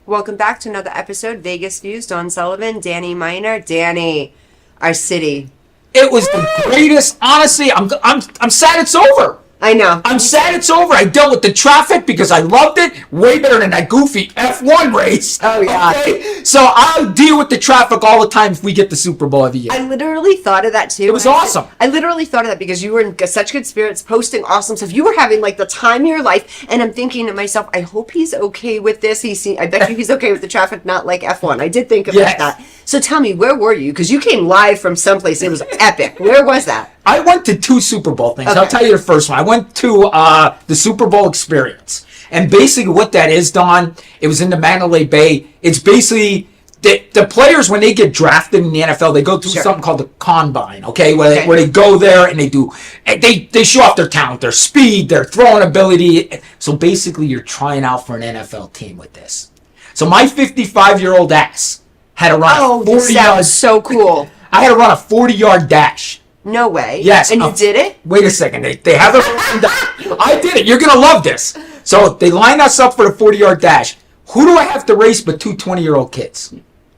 Welcome back to another episode, Vegas Views. Dawn Sullivan, Danny Miner. Danny, our city. It was the greatest. Honestly, I'm sad it's over. I know. I'm sad it's over. I dealt with the traffic because I loved it. Way better than that goofy F1 race. Oh, yeah. Okay? So I'll deal with the traffic all the time if we get the Super Bowl every year. I literally thought of that, too. It was awesome. I literally thought of that because you were in such good spirits, posting awesome stuff. You were having, like, the time of your life. And I'm thinking to myself, I hope he's okay with this. I bet you he's okay with the traffic, not like F1. I did think about that. So tell me, where were you? Because you came live from someplace. It was epic. Where was that? I went to 2 Super Bowl things. Okay. I'll tell you the first one. I went to the Super Bowl Experience. And basically what that is, Don, it was in the Mandalay Bay. It's basically the players, when they get drafted in the NFL, they go through something called the combine, okay? Where they go there and they show off their talent, their speed, their throwing ability. So basically you're trying out for an NFL team with this. So my 55-year-old ass had to run a 40 yard. So cool. I had to run a 40-yard dash. No way. Yes. And you did it? Wait a second. They have it. I did it. You're going to love this. So they line us up for the 40-yard dash. Who do I have to race but 2 20-year-old kids?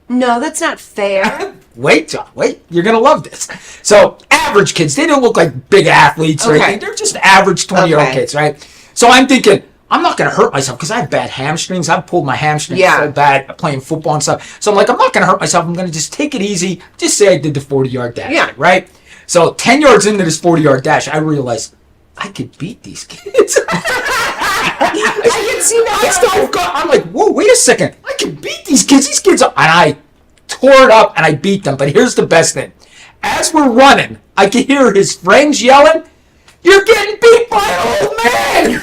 No, that's not fair. Wait, John. Wait. You're going to love this. So average kids. They didn't look like big athletes or anything. They're just average 20-year-old kids, right? So I'm thinking, I'm not going to hurt myself because I have bad hamstrings. I've pulled my hamstrings so bad playing football and stuff. So I'm like, I'm not going to hurt myself. I'm going to just take it easy. Just say I did the 40-yard dash, right? So 10 yards into this 40-yard dash, I realized I could beat these kids. I can see that. I'm like, whoa, wait a second. I can beat these kids. These kids are... And I tore it up and I beat them. But here's the best thing. As we're running, I can hear his friends yelling, "You're getting beat by an old man!"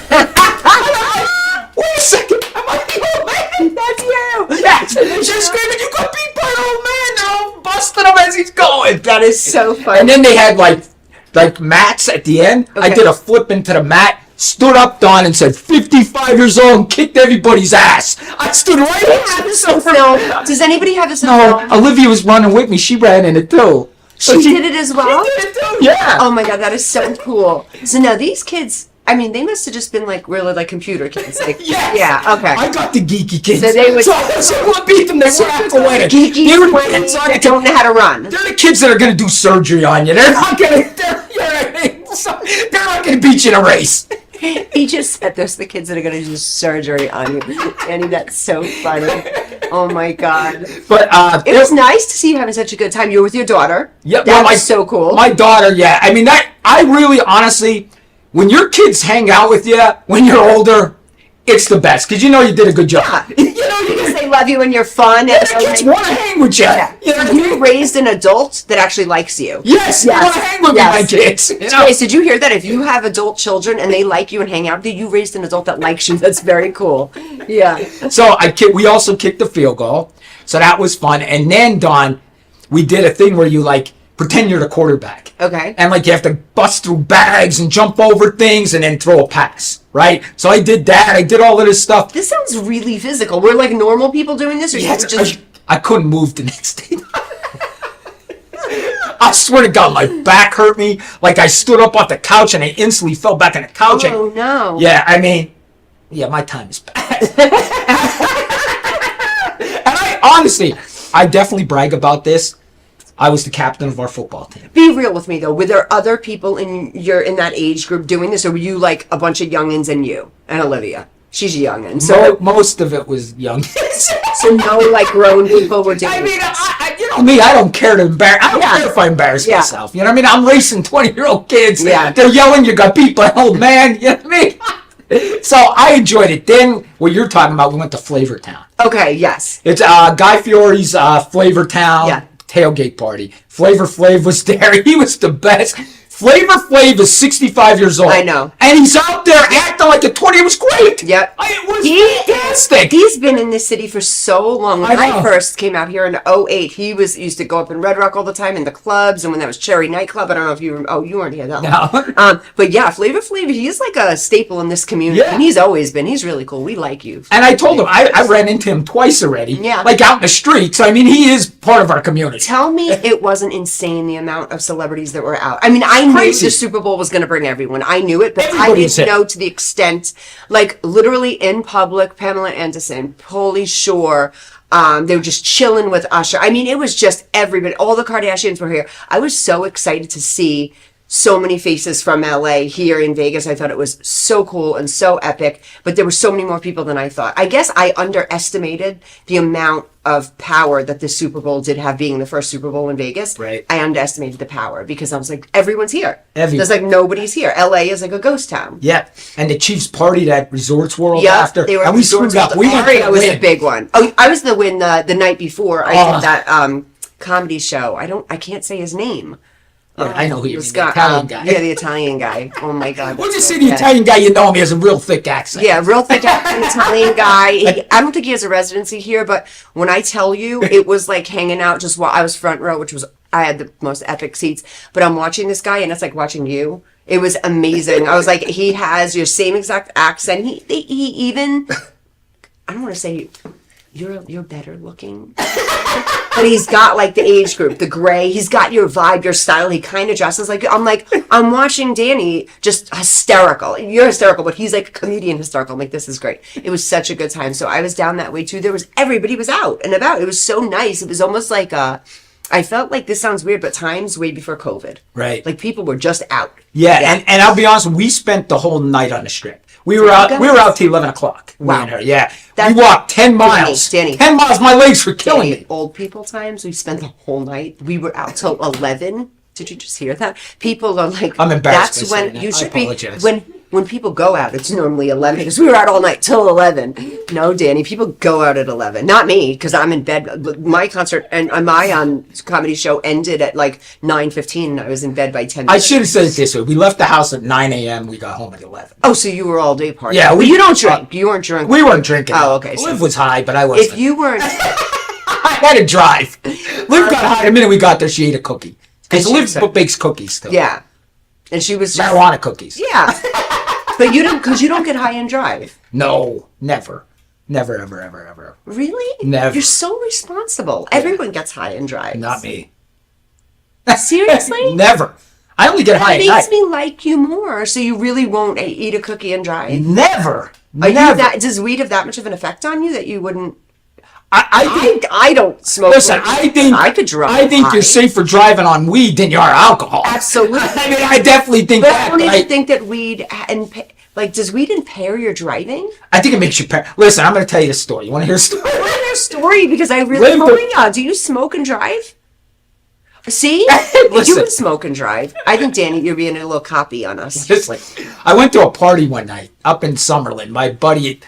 Wait a second. Am I the old man? That's you. Yes. She's screaming, "You got beat by an old man!" Now I'm busting him as he's going. That is so funny. And then they had like mats at the end. I did a flip into the mat, stood up, Don, and said, 55 years old, and kicked everybody's ass. I stood right there. Does anybody have this? No, Olivia was running with me. She ran in it too. She did it as well? She did it too, yeah. Oh my God, that is so cool. So now these kids, I mean, they must have just been like really like computer kids. Like, yes. Yeah, okay. I got the geeky kids. So they would. So I beat them. They were athletic. Geeky they were kids that don't know how to run. They're the kids that are going to do surgery on you. They're not going to. They're not going to beat you in a race. He just said those are the kids that are going to do surgery on you. Annie, that's so funny. Oh my God. But it was nice to see you having such a good time. You were with your daughter. Yeah, that was so cool. My daughter, yeah. I mean, I really, honestly, when your kids hang out with you when you're older, it's the best because you know you did a good job. Yeah. You know, because they love you and you're fun. And the kids want to hang with you. Yeah. You know, you raised an adult that actually likes you. Yes, they want to hang with me, my kids. You know? Did you hear that? If you have adult children and they like you and hang out with you, you raised an adult that likes you. That's very cool. Yeah. So we also kicked the field goal. So that was fun. And then, Don, we did a thing where you pretend you're the quarterback. Okay. And you have to bust through bags and jump over things and then throw a pass, right? So I did that. I did all of this stuff. This sounds really physical. We're like normal people doing this, or yes, just... I couldn't move the next day. I swear to God, my back hurt me. Like I stood up off the couch and I instantly fell back on the couch. Oh, no. Yeah, I mean, my time is bad. And honestly, I definitely brag about this. I was the captain of our football team. Be real with me though. Were there other people in that age group doing this, or were you like a bunch of youngins and you and Olivia? She's a youngin, so most of it was young. So no grown people were doing. I mean, you know me. I don't care to embarrass. I don't care if I embarrass myself. You know what I mean? I'm racing 20-year-old kids. Yeah. They're yelling, "You got beat by an old man." You know what I mean? So I enjoyed it. Then what you're talking about, we went to Flavortown. Okay. Yes. It's Guy Fieri's Flavortown. Yeah. Tailgate party. Flavor Flav was there. He was the best. Flavor Flav is 65 years old. I know. And he's out there acting like a 20. It was great. Yep. It was fantastic. He's been in this city for so long. When I first came out here in 2008, he used to go up in Red Rock all the time in the clubs, and when that was Cherry Nightclub, I don't know if you remember. Oh, you weren't here that long. No. But yeah, Flavor Flav, he's like a staple in this community. Yeah. And he's always been. He's really cool. We like you. And I told him, I ran into him twice already. Yeah. Like out in the streets. I mean, he is part of our community. Tell me it wasn't insane the amount of celebrities that were out. I mean, I knew crazy. the Super Bowl was going to bring everyone. I knew it, but Everybody I was didn't there. know to the extent, like literally in public, Pamela Anderson, Pauly Shore, they were just chilling with Usher. I mean, it was just everybody. All the Kardashians were here. I was so excited to see so many faces from LA here in Vegas. I thought it was so cool and so epic, but there were so many more people than I thought. I guess I underestimated the amount of power that the Super Bowl did have, being the first Super Bowl in Vegas. Right. I underestimated the power because I was like, everyone's here. Everyone. There's like nobody's here. LA is like a ghost town. Yeah, and the Chiefs partied at Resorts World Yeah, after, they were and we screwed up. We went Ari, to I was win. the big one. Oh, I was the win the night before. I did that comedy show. I can't say his name. Yeah, I know who you mean, the Scott, Italian guy. Yeah, the Italian guy. Oh my God. We'll that's just so say the bad. Italian guy, you know him, he has a real thick accent. Yeah, real thick accent Italian guy. I don't think he has a residency here, but when I tell you, it was like hanging out just while I was front row, which was, I had the most epic seats, but I'm watching this guy and it's like watching you. It was amazing. I was like, he has your same exact accent. He even, I don't want to say you're better looking. But he's got like the age group, the gray. He's got your vibe, your style. He kind of dresses like, I'm watching Danny just hysterical. You're hysterical, but he's like a comedian hysterical. I'm like, this is great. It was such a good time. So I was down that way too. Everybody was out and about. It was so nice. It was almost like I felt like, this sounds weird, but times way before COVID. Right. Like people were just out. Yeah, and I'll be honest, we spent the whole night on the strip. We were out till 11 o'clock. Wow. Me and her, yeah. That's- we walked 10 miles. Danny. 10 miles, my legs were killing Danny, me. old people times, we spent the whole night. We were out till 11. Did you just hear that? People are like, I'm embarrassed that's by when saying you that. I should be. apologize. When people go out, it's normally 11 because we were out all night till 11. No, Danny, people go out at 11. Not me, because I'm in bed. My concert and my comedy show ended at like 9:15 and I was in bed by 10. I should have said it this way. We left the house at 9 a.m. We got home at 11. Oh, so you were all day partying? Yeah, But you don't drink. You weren't drinking. We weren't drinking. Oh, okay. Liv was high, but I wasn't. If you weren't, I had to drive. Liv got high. The minute we got there, she ate a cookie. Because Liv bakes cookies still. yeah, and she was just, Marijuana cookies. yeah. But you don't, because you don't get high and drive. No, never. Never, ever, ever, ever. Really? Never. You're so responsible. Everyone gets high and drives. Not me. Seriously? Never. I only get high That at makes night. me like you more. So you really won't eat a cookie and drive? Never. Are you Never. that? Does weed have that much of an effect on you that you wouldn't? I think. I don't smoke. Listen, weed. I think I could drive. I think high. you're safer driving on weed than you are alcohol. Absolutely. I mean, I definitely think But that. I don't but even think that weed does weed impair your driving? I think it makes you. Listen, I'm going to tell you a story. You want to hear a story? I want to hear a story because I really. Live Oh the- my God, do you smoke and drive? See, you Listen. can smoke and drive. I think Danny, you're being a little copy on us. Listen, I went to a party one night up in Summerlin. My buddy,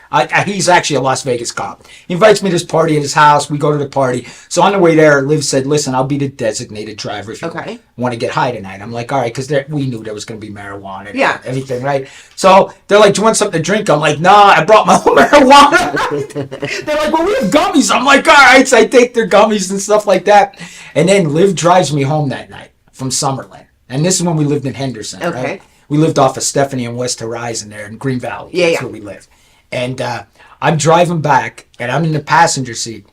he's actually a Las Vegas cop. He invites me to this party at his house. We go to the party. So on the way there, Liv said, listen, I'll be the designated driver if you Okay. want to get high tonight. I'm like, all right, because we knew there was going to be marijuana and Yeah. everything, right? So they're like, do you want something to drink? I'm like, nah, I brought my own marijuana. They're like, well, we have gummies. I'm like, all right. So I take their gummies and stuff like that. And then Liv drives me home that night from Summerlin. And this is when we lived in Henderson, Okay. right? We lived off of Stephanie and West Horizon there in Green Valley. Yeah, That's yeah. where we lived. And I'm driving back, and I'm in the passenger seat.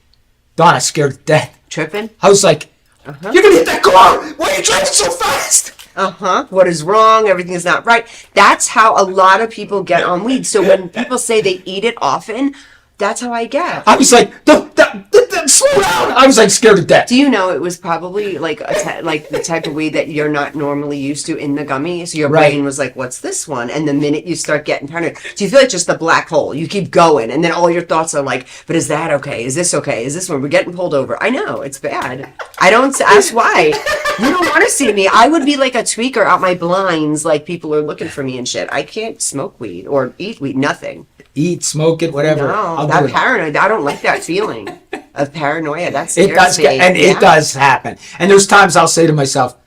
Donna scared to death. Tripping? I was like, you're going to hit that car! Why are you driving so fast? What is wrong? Everything is not right. That's how a lot of people get on weed. So when people say they eat it often, that's how I get. I was like, slow down! I was like scared to death. Do you know it was probably like like the type of weed that you're not normally used to in the gummy? So your Right. brain was like, "What's this one?" And the minute you start getting paranoid, do you feel like just the black hole? You keep going, and then all your thoughts are like, "But is that okay? Is this okay? Is this one? We're getting pulled over." I know it's bad. I don't ask why. You don't want to see me. I would be like a tweaker out my blinds, like people are looking for me and shit. I can't smoke weed or eat weed. Nothing. Eat, smoke it, whatever. No, I'll that do it. paranoid. I don't like that feeling of paranoia. That scares It does, me. and Yeah. it does happen. And there's times I'll say to myself,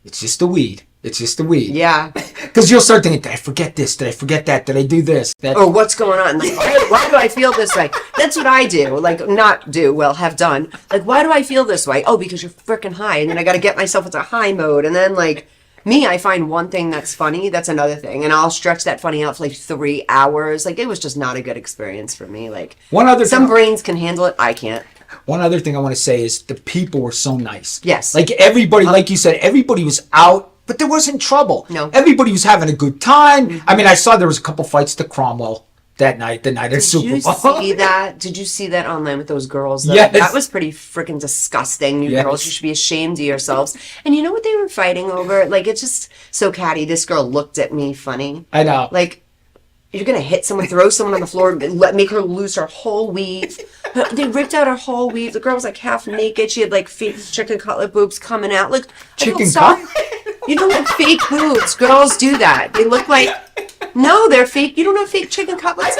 it's just the weed. It's just the weed. Yeah. Because you'll start thinking, did I forget this? Did I forget that? Did I do this? That? Or what's going on? Like, why do I feel this way? That's what I do. Like, have done. Like, why do I feel this way? Oh, because you're freaking high. And then I got to get myself into high mode. And then, like, me, I find one thing that's funny, that's another thing. And I'll stretch that funny out for like 3 hours. Like, it was just not a good experience for me. Like, some brains can handle it. I can't. One other thing I want to say is the people were so nice. Yes. Like everybody, like you said, everybody was out but there wasn't trouble. No. Everybody was having a good time. I mean, I saw there was a couple fights to Cromwell that night, the night of Super Bowl. Did you see that? Did you see that online with those girls? Yes. That was pretty freaking disgusting. You girls, you should be ashamed of yourselves. And you know what they were fighting over? Like, it's just so catty. This girl looked at me funny. I know. Like, you're going to hit someone, throw someone on the floor, make her lose her whole weave. They ripped out her whole weave. The girl was like half naked. She had like fake chicken cutlet boobs coming out. Like, chicken cutlet? You know what? Fake boobs. Girls do that. They look like, no, they're fake. You don't know fake chicken cutlets?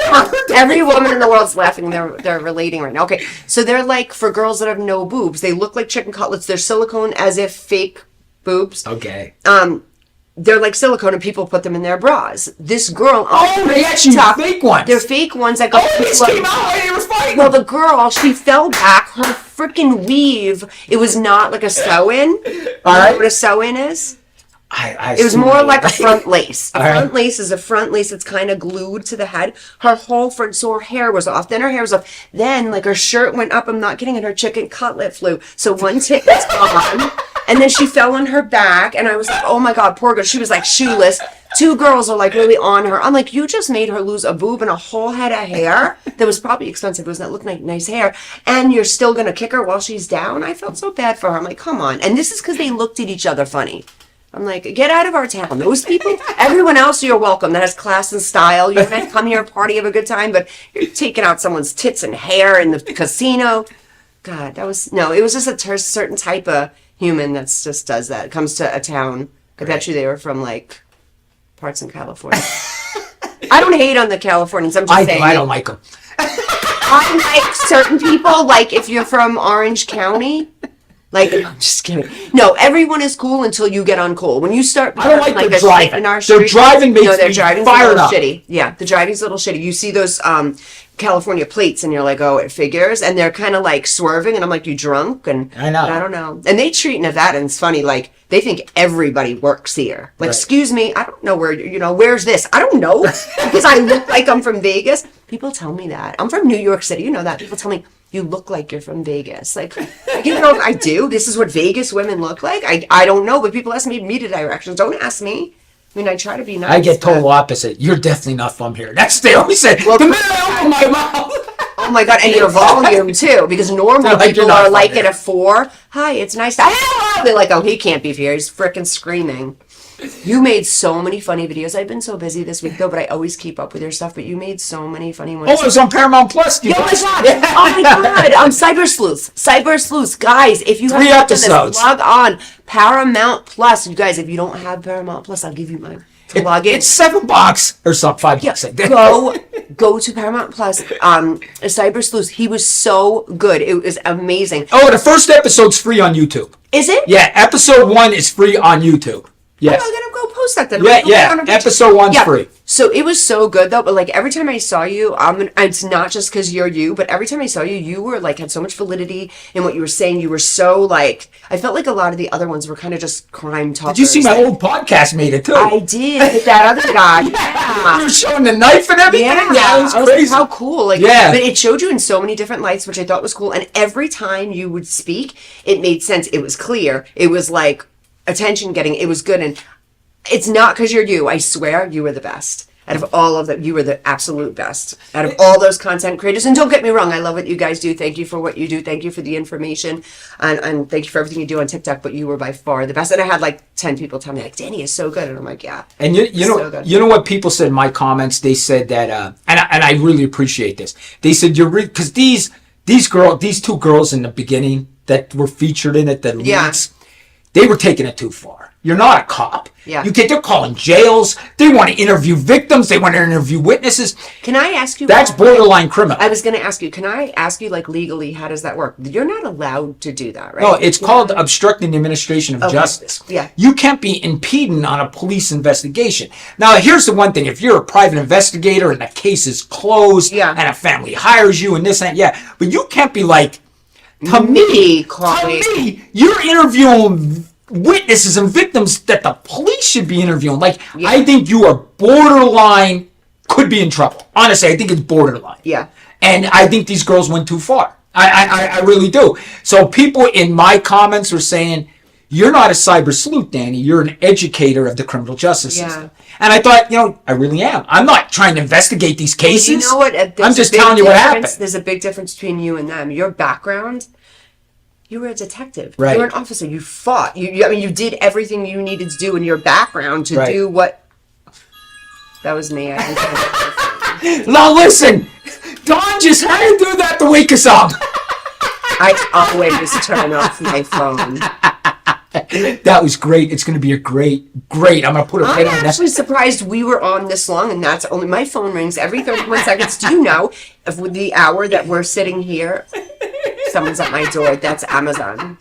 Every woman in the world's laughing. They're relating right now. Okay, so they're like, for girls that have no boobs, they look like chicken cutlets. They're silicone as if fake boobs. Okay. They're like silicone and people put them in their bras. This girl. They actually fake ones. They're fake ones that go. This came out while they were fighting. Well, the girl, she fell back. Her freaking weave. It was not like a sew-in. All right. You know what a sew-in is? It was more like a front lace. A front lace is a front lace that's kind of glued to the head. Her whole front, so her hair was off. Then her hair was off. Then, like, her shirt went up. I'm not kidding. And her chicken cutlet flew. So one tit was gone. And then she fell on her back. And I was like, oh my God, poor girl. She was like shoeless. Two girls are like really on her. I'm like, you just made her lose a boob and a whole head of hair that was probably expensive. It was not looking like nice hair. And you're still going to kick her while she's down? I felt so bad for her. I'm like, come on. And this is because they looked at each other funny. I'm like, get out of our town. Those people, everyone else, you're welcome. That has class and style. You're going to come here, party, have a good time, but you're taking out someone's tits and hair in the casino. God, it was just a certain type of human that just does that. It comes to a town. I bet you they were from, like, parts in California. I don't hate on the Californians. I'm just saying. I don't like them. I like certain people, like if you're from Orange County. Like, I'm just kidding. No, everyone is cool until you get uncool. When you start, I don't like their driving. In our their driving makes their me driving's fired a little up. shitty. Yeah, the driving's a little shitty. You see those California plates, and you're like, oh, it figures. And they're kind of like swerving, and I'm like, you drunk? And I know. I don't know. And they treat Nevada, and it's funny. Like, they think everybody works here. Like, excuse me, I don't know where. Where's this? I don't know because I look like I'm from Vegas. People tell me that I'm from New York City. You know that. People tell me, you look like you're from Vegas. Like, you know, I do. This is what Vegas women look like. I don't know, but people ask me to directions. Don't ask me. I mean, I try to be nice. I get total opposite. You're definitely not from here. That's they always say. Well, the minute I open my mouth. Oh my God, and your volume too, because normal people are like at a 4. Hi, it's nice to. They're like, oh, he can't be here. He's freaking screaming. You made so many funny videos. I've been so busy this week though, but I always keep up with your stuff. But you made so many funny ones. Oh, it was on Paramount Plus. Oh my God! Oh my God! Cyber Sleuths, guys. If you have 3 episodes, log on Paramount Plus. You guys, if you don't have Paramount Plus, I'll give you mine. Log in. It's $7 or something. $5. Go to Paramount Plus. Cyber Sleuths. He was so good. It was amazing. Oh, the first episode's free on YouTube. Is it? Yeah, episode 1 is free on YouTube. Yes. Oh, I'm gonna go post that then. Yeah. Episode 1's free. So it was so good though. But like every time I saw you, it's not just because you're you, but every time I saw you, you were like had so much validity in what you were saying. You were so like I felt like a lot of the other ones were kind of just crime talkers. Did you see my old podcast made it too? I did. With that other guy. Yeah. You were showing the knife and everything. Yeah, It was I crazy. like, how cool! Like, yeah. But it showed you in so many different lights, which I thought was cool. And every time you would speak, it made sense. It was clear. It was like attention getting. It was good and. It's not because you're you. I swear you were the best. Out of all of them, you were the absolute best. Out of all those content creators. And don't get me wrong, I love what you guys do. Thank you for what you do. Thank you for the information. And thank you for everything you do on TikTok. But you were by far the best. And I had like 10 people tell me, like, Danny is so good. And I'm like, yeah. And you know what people said in my comments? They said that, and I really appreciate this. They said, because these two girls in the beginning that were featured in it, the leads, they were taking it too far. You're not a cop. Yeah. They're calling jails. They want to interview victims. They want to interview witnesses. Can I ask you? That's borderline criminal. I was going to ask you, can I ask you, like, legally, how does that work? You're not allowed to do that, right? No, it's called obstructing the administration of justice. Yeah. You can't be impeding on a police investigation. Now, here's the one thing. If you're a private investigator and the case is closed and a family hires you and this and that, but you can't be like, to me, you're interviewing witnesses and victims that the police should be interviewing. Like, I think you are borderline, could be in trouble. Honestly, I think it's borderline. Yeah. And I think these girls went too far. I really do. So people in my comments were saying, you're not a cyber sleuth, Danny. You're an educator of the criminal justice Yeah. system. And I thought, I really am. I'm not trying to investigate these cases. You know what? I'm just telling you what happened. There's a big difference between you and them. Your background, you were a detective. Right. You were an officer. You fought. You did everything you needed to do in your background to do what... That was me. Now listen, Dawn just had to do that to wake us up. I always turn off my phone. That was great. It's going to be a great. I'm going to put it right on that. I'm actually surprised we were on this long, and that's only my phone rings every 31 seconds. Do you know if with the hour that we're sitting here, someone's at my door? That's Amazon.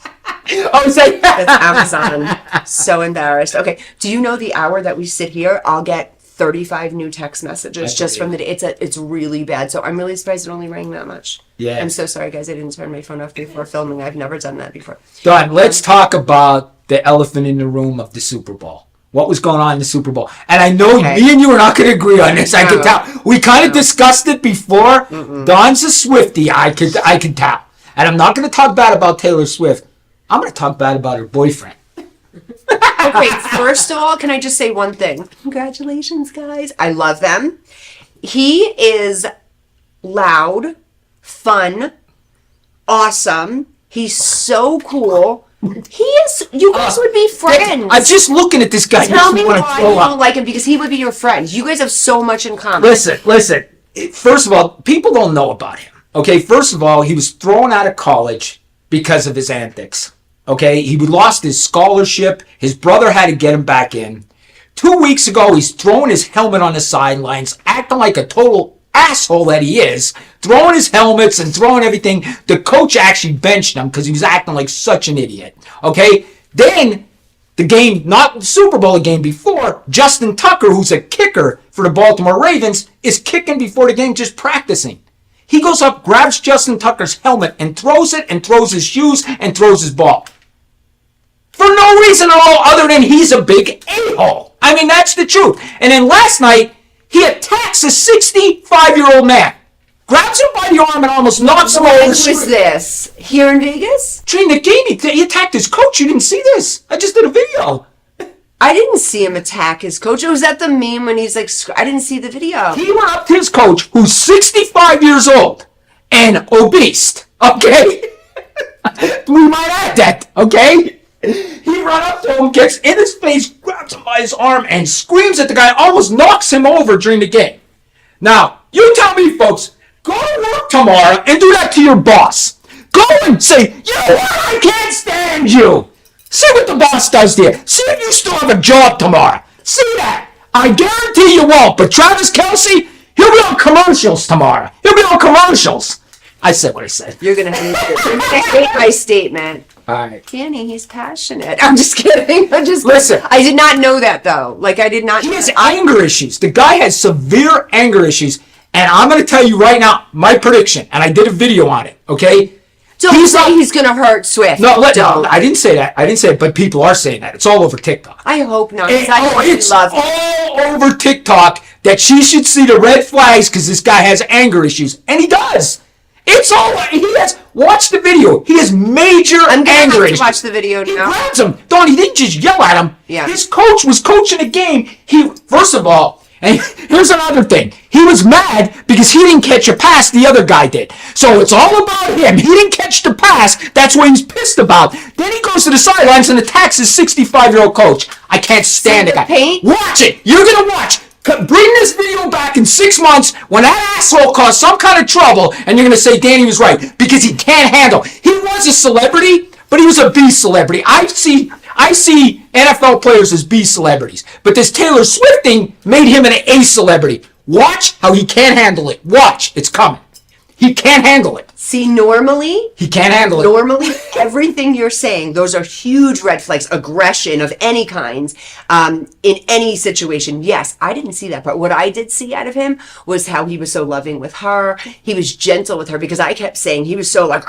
Oh, say That's Amazon. So embarrassed. Okay. Do you know the hour that we sit here? I'll get 35 new text messages just from the day. It's really bad. So I'm really surprised it only rang that much. Yeah. I'm so sorry, guys. I didn't turn my phone off before filming. I've never done that before. Dawn, let's talk about the elephant in the room of the Super Bowl. What was going on in the Super Bowl? And I know me and you are not going to agree on this. I can tell. We kind of discussed it before. Dawn's a Swifty. I can tell. And I'm not going to talk bad about Taylor Swift. I'm going to talk bad about her boyfriend. Okay, first of all, can I just say one thing? Congratulations, guys. I love them. He is loud, fun, awesome. He's so cool. You guys would be friends. I'm just looking at this guy. Tell me why you don't like him, because he would be your friend. You guys have so much in common. Listen. First of all, people don't know about him. Okay, first of all, he was thrown out of college because of his antics. Okay, he lost his scholarship. His brother had to get him back in. 2 weeks ago, he's throwing his helmet on the sidelines, acting like a total asshole that he is, throwing his helmets and throwing everything. The coach actually benched him because he was acting like such an idiot. Okay, then the game, not the Super Bowl, the game before, Justin Tucker, who's a kicker for the Baltimore Ravens, is kicking before the game, just practicing. He goes up, grabs Justin Tucker's helmet and throws it, and throws his shoes and throws his ball. For no reason at all other than he's a big a-hole. I mean, that's the truth. And then last night, he attacks a 65-year-old man. Grabs him by the arm and almost knocks him over. When was this? Here in Vegas? During the game, he attacked his coach. You didn't see this. I just did a video. I didn't see him attack his coach. Was that the meme when he's like, I didn't see the video. He went up to his coach, who's 65 years old and obese. Okay? We might add that. Okay? He ran up to him, gets in his face, grabs him by his arm, and screams at the guy, almost knocks him over during the game. Now, you tell me, folks, go to work tomorrow and do that to your boss. Go and say, you know what, I can't stand you. See what the boss does to you. See if you still have a job tomorrow. See that. I guarantee you won't. But Travis Kelce, he'll be on commercials tomorrow. He'll be on commercials. I said what I said. You're going to hate my statement. All right. Danny, he's passionate. I'm just kidding. Listen. I did not know that, though. Like, I did not. He has anger issues. The guy has severe anger issues. And I'm going to tell you right now, my prediction, and I did a video on it, okay? Don't say he's going to hurt Swift. No, I didn't say that. I didn't say it, but people are saying that. It's all over TikTok. I hope not. It's all over TikTok that she should see the red flags because this guy has anger issues. And he does. It's all, he has, watch the video. He has major anger issues. Watch the video now. He grabs him. Don, he didn't just yell at him. Yeah. His coach was coaching a game. First of all, and here's another thing. He was mad because he didn't catch a pass the other guy did. So it's all about him. He didn't catch the pass. That's what he's pissed about. Then he goes to the sidelines and attacks his 65-year-old coach. I can't stand the guy. Watch it. You're going to watch. Bring this video back in 6 months when that asshole caused some kind of trouble and you're going to say Danny was right because he can't handle. He was a celebrity, but he was a B celebrity. I see NFL players as B celebrities, but this Taylor Swift thing made him an A celebrity. Watch how he can't handle it. Watch. It's coming. He can't handle it. See, normally... He can't handle it. Normally, everything you're saying, those are huge red flags. Aggression of any kind, in any situation. Yes, I didn't see that part. What I did see out of him was how he was so loving with her. He was gentle with her because I kept saying he was so like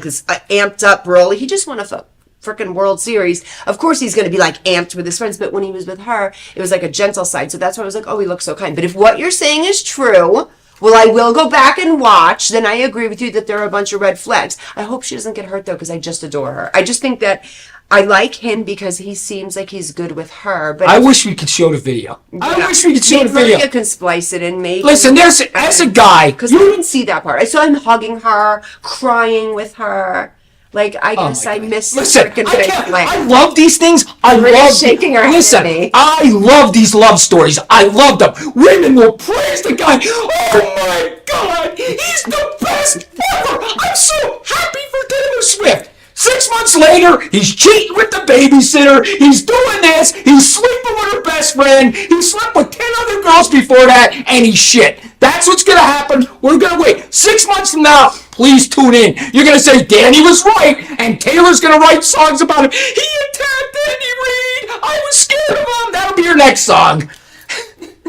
this amped up Broly. He just won a freaking World Series. Of course he's going to be like amped with his friends, but when he was with her, it was like a gentle side. So that's why I was like, oh, he looks so kind. But if what you're saying is true... Well, I will go back and watch. Then I agree with you that there are a bunch of red flags. I hope she doesn't get hurt, though, because I just adore her. I just think that I like him because he seems like he's good with her. But I wish we could show the video. I wish we could show the video. Maybe you can splice it in. Maybe. Listen, as a guy, because I didn't see that part. I saw him hugging her, crying with her. Like, I guess I missed. Listen, I love these things. I love shaking her head at me. I love these love stories. I love them. Women will praise the guy. Oh my God, he's the best ever. I'm so happy for Taylor Swift. 6 months later, he's cheating with the babysitter. He's doing this. He's sleeping with her best friend. He slept with 10 other girls before that, and he's shit. That's what's going to happen. We're going to wait. 6 months from now, please tune in. You're going to say Danny was right, and Taylor's going to write songs about him. He attacked Andy Reid. I was scared of him. That'll be your next song.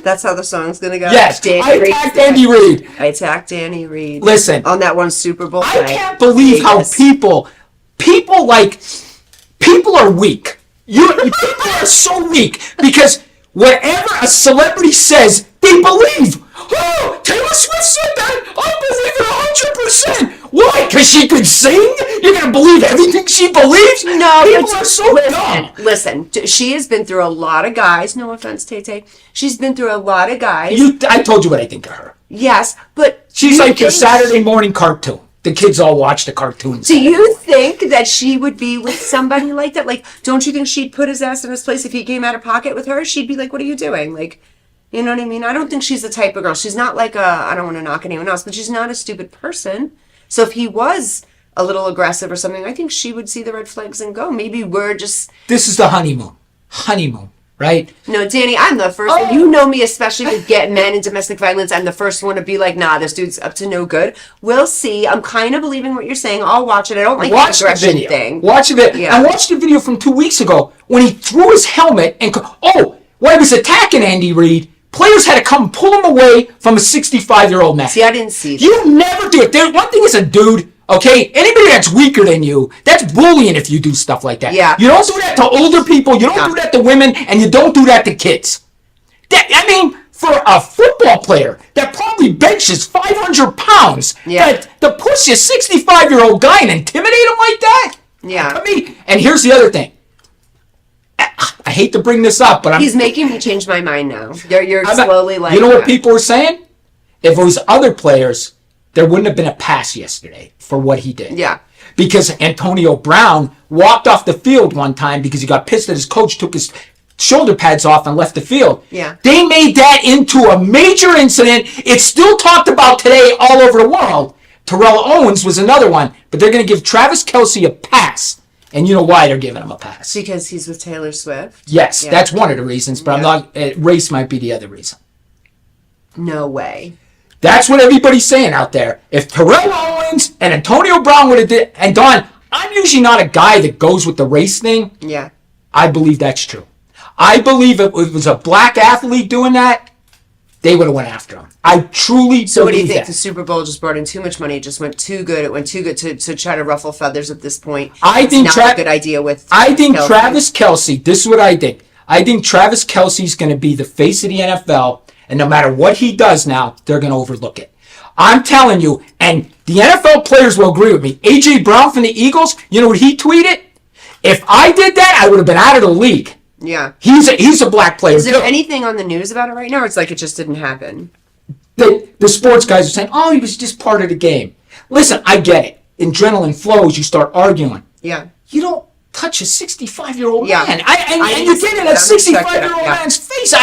That's how the song's going to go? Yes, I attacked Andy Reid. I attacked Andy Reid. Listen. On that one Super Bowl I can't believe how people are weak. People are so weak because whatever a celebrity says, they believe. Oh, Taylor Swift said that. I believe it 100%. Why? Because she could sing? You're going to believe everything she believes? No, people are so dumb. Listen, she has been through a lot of guys. No offense, Tay-Tay. She's been through a lot of guys. I told you what I think of her. Yes, but she's like your Saturday morning cartoon. The kids all watch the cartoons. Do you think that she would be with somebody like that? Like, don't you think she'd put his ass in his place if he came out of pocket with her? She'd be like, what are you doing? Like, you know what I mean? I don't think she's the type of girl. She's not like I don't want to knock anyone else, but she's not a stupid person. So if he was a little aggressive or something, I think she would see the red flags and go. Maybe we're just... This is the honeymoon. Honeymoon. Right? No, Danny, I'm the first one. You know me, especially with getting men in domestic violence. I'm the first one to be like, nah, this dude's up to no good. We'll see. I'm kind of believing what you're saying. I'll watch it. I don't like the aggression thing. Watch it. Yeah. I watched the video from 2 weeks ago when he threw his helmet and, when he was attacking Andy Reid, players had to come pull him away from a 65-year-old man. See, I didn't see that. You never do it. One thing is a dude. Okay, anybody that's weaker than you, that's bullying if you do stuff like that. Yeah. You don't do that to older people, you don't do that to women, and you don't do that to kids. For a football player that probably benches 500 pounds, to push a 65-year-old guy and intimidate him like that? Yeah. And here's the other thing. I hate to bring this up, but he's making me change my mind now. You're slowly like... You know what people were saying? If it was other players... There wouldn't have been a pass yesterday for what he did. Yeah. Because Antonio Brown walked off the field one time because he got pissed that his coach took his shoulder pads off and left the field. Yeah. They made that into a major incident. It's still talked about today all over the world. Terrell Owens was another one. But they're going to give Travis Kelce a pass. And you know why they're giving him a pass? Because he's with Taylor Swift? Yes, that's one of the reasons. But I'm not. Race might be the other reason. No way. That's what everybody's saying out there. If Terrell Owens and Antonio Brown would have did, and Don, I'm usually not a guy that goes with the race thing. Yeah. I believe that's true. I believe if it was a black athlete doing that, they would have went after him. I truly So what do you think? that. The Super Bowl just brought in too much money. It just went too good. It went too good to try to ruffle feathers at this point. I think it's not a good idea with Kelce. Travis Kelce, this is what I think. I think Travis Kelce's going to be the face of the NFL. And no matter what he does now, they're going to overlook it. I'm telling you, and the NFL players will agree with me. A.J. Brown from the Eagles, you know what he tweeted? If I did that, I would have been out of the league. Yeah. He's a black player. Is there anything on the news about it right now, or it's like it just didn't happen? The sports guys are saying, he was just part of the game. Listen, I get it. Adrenaline flows, you start arguing. Yeah. You don't touch a 65-year-old man. And you get in a 65-year-old man's face.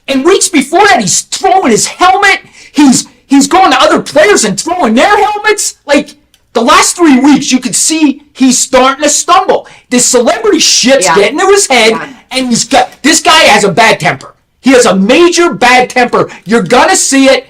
And weeks before that, he's throwing his helmet. He's going to other players and throwing their helmets. Like, the last 3 weeks, you could see he's starting to stumble. This celebrity shit's getting to his head, and this guy has a bad temper. He has a major bad temper. You're going to see it.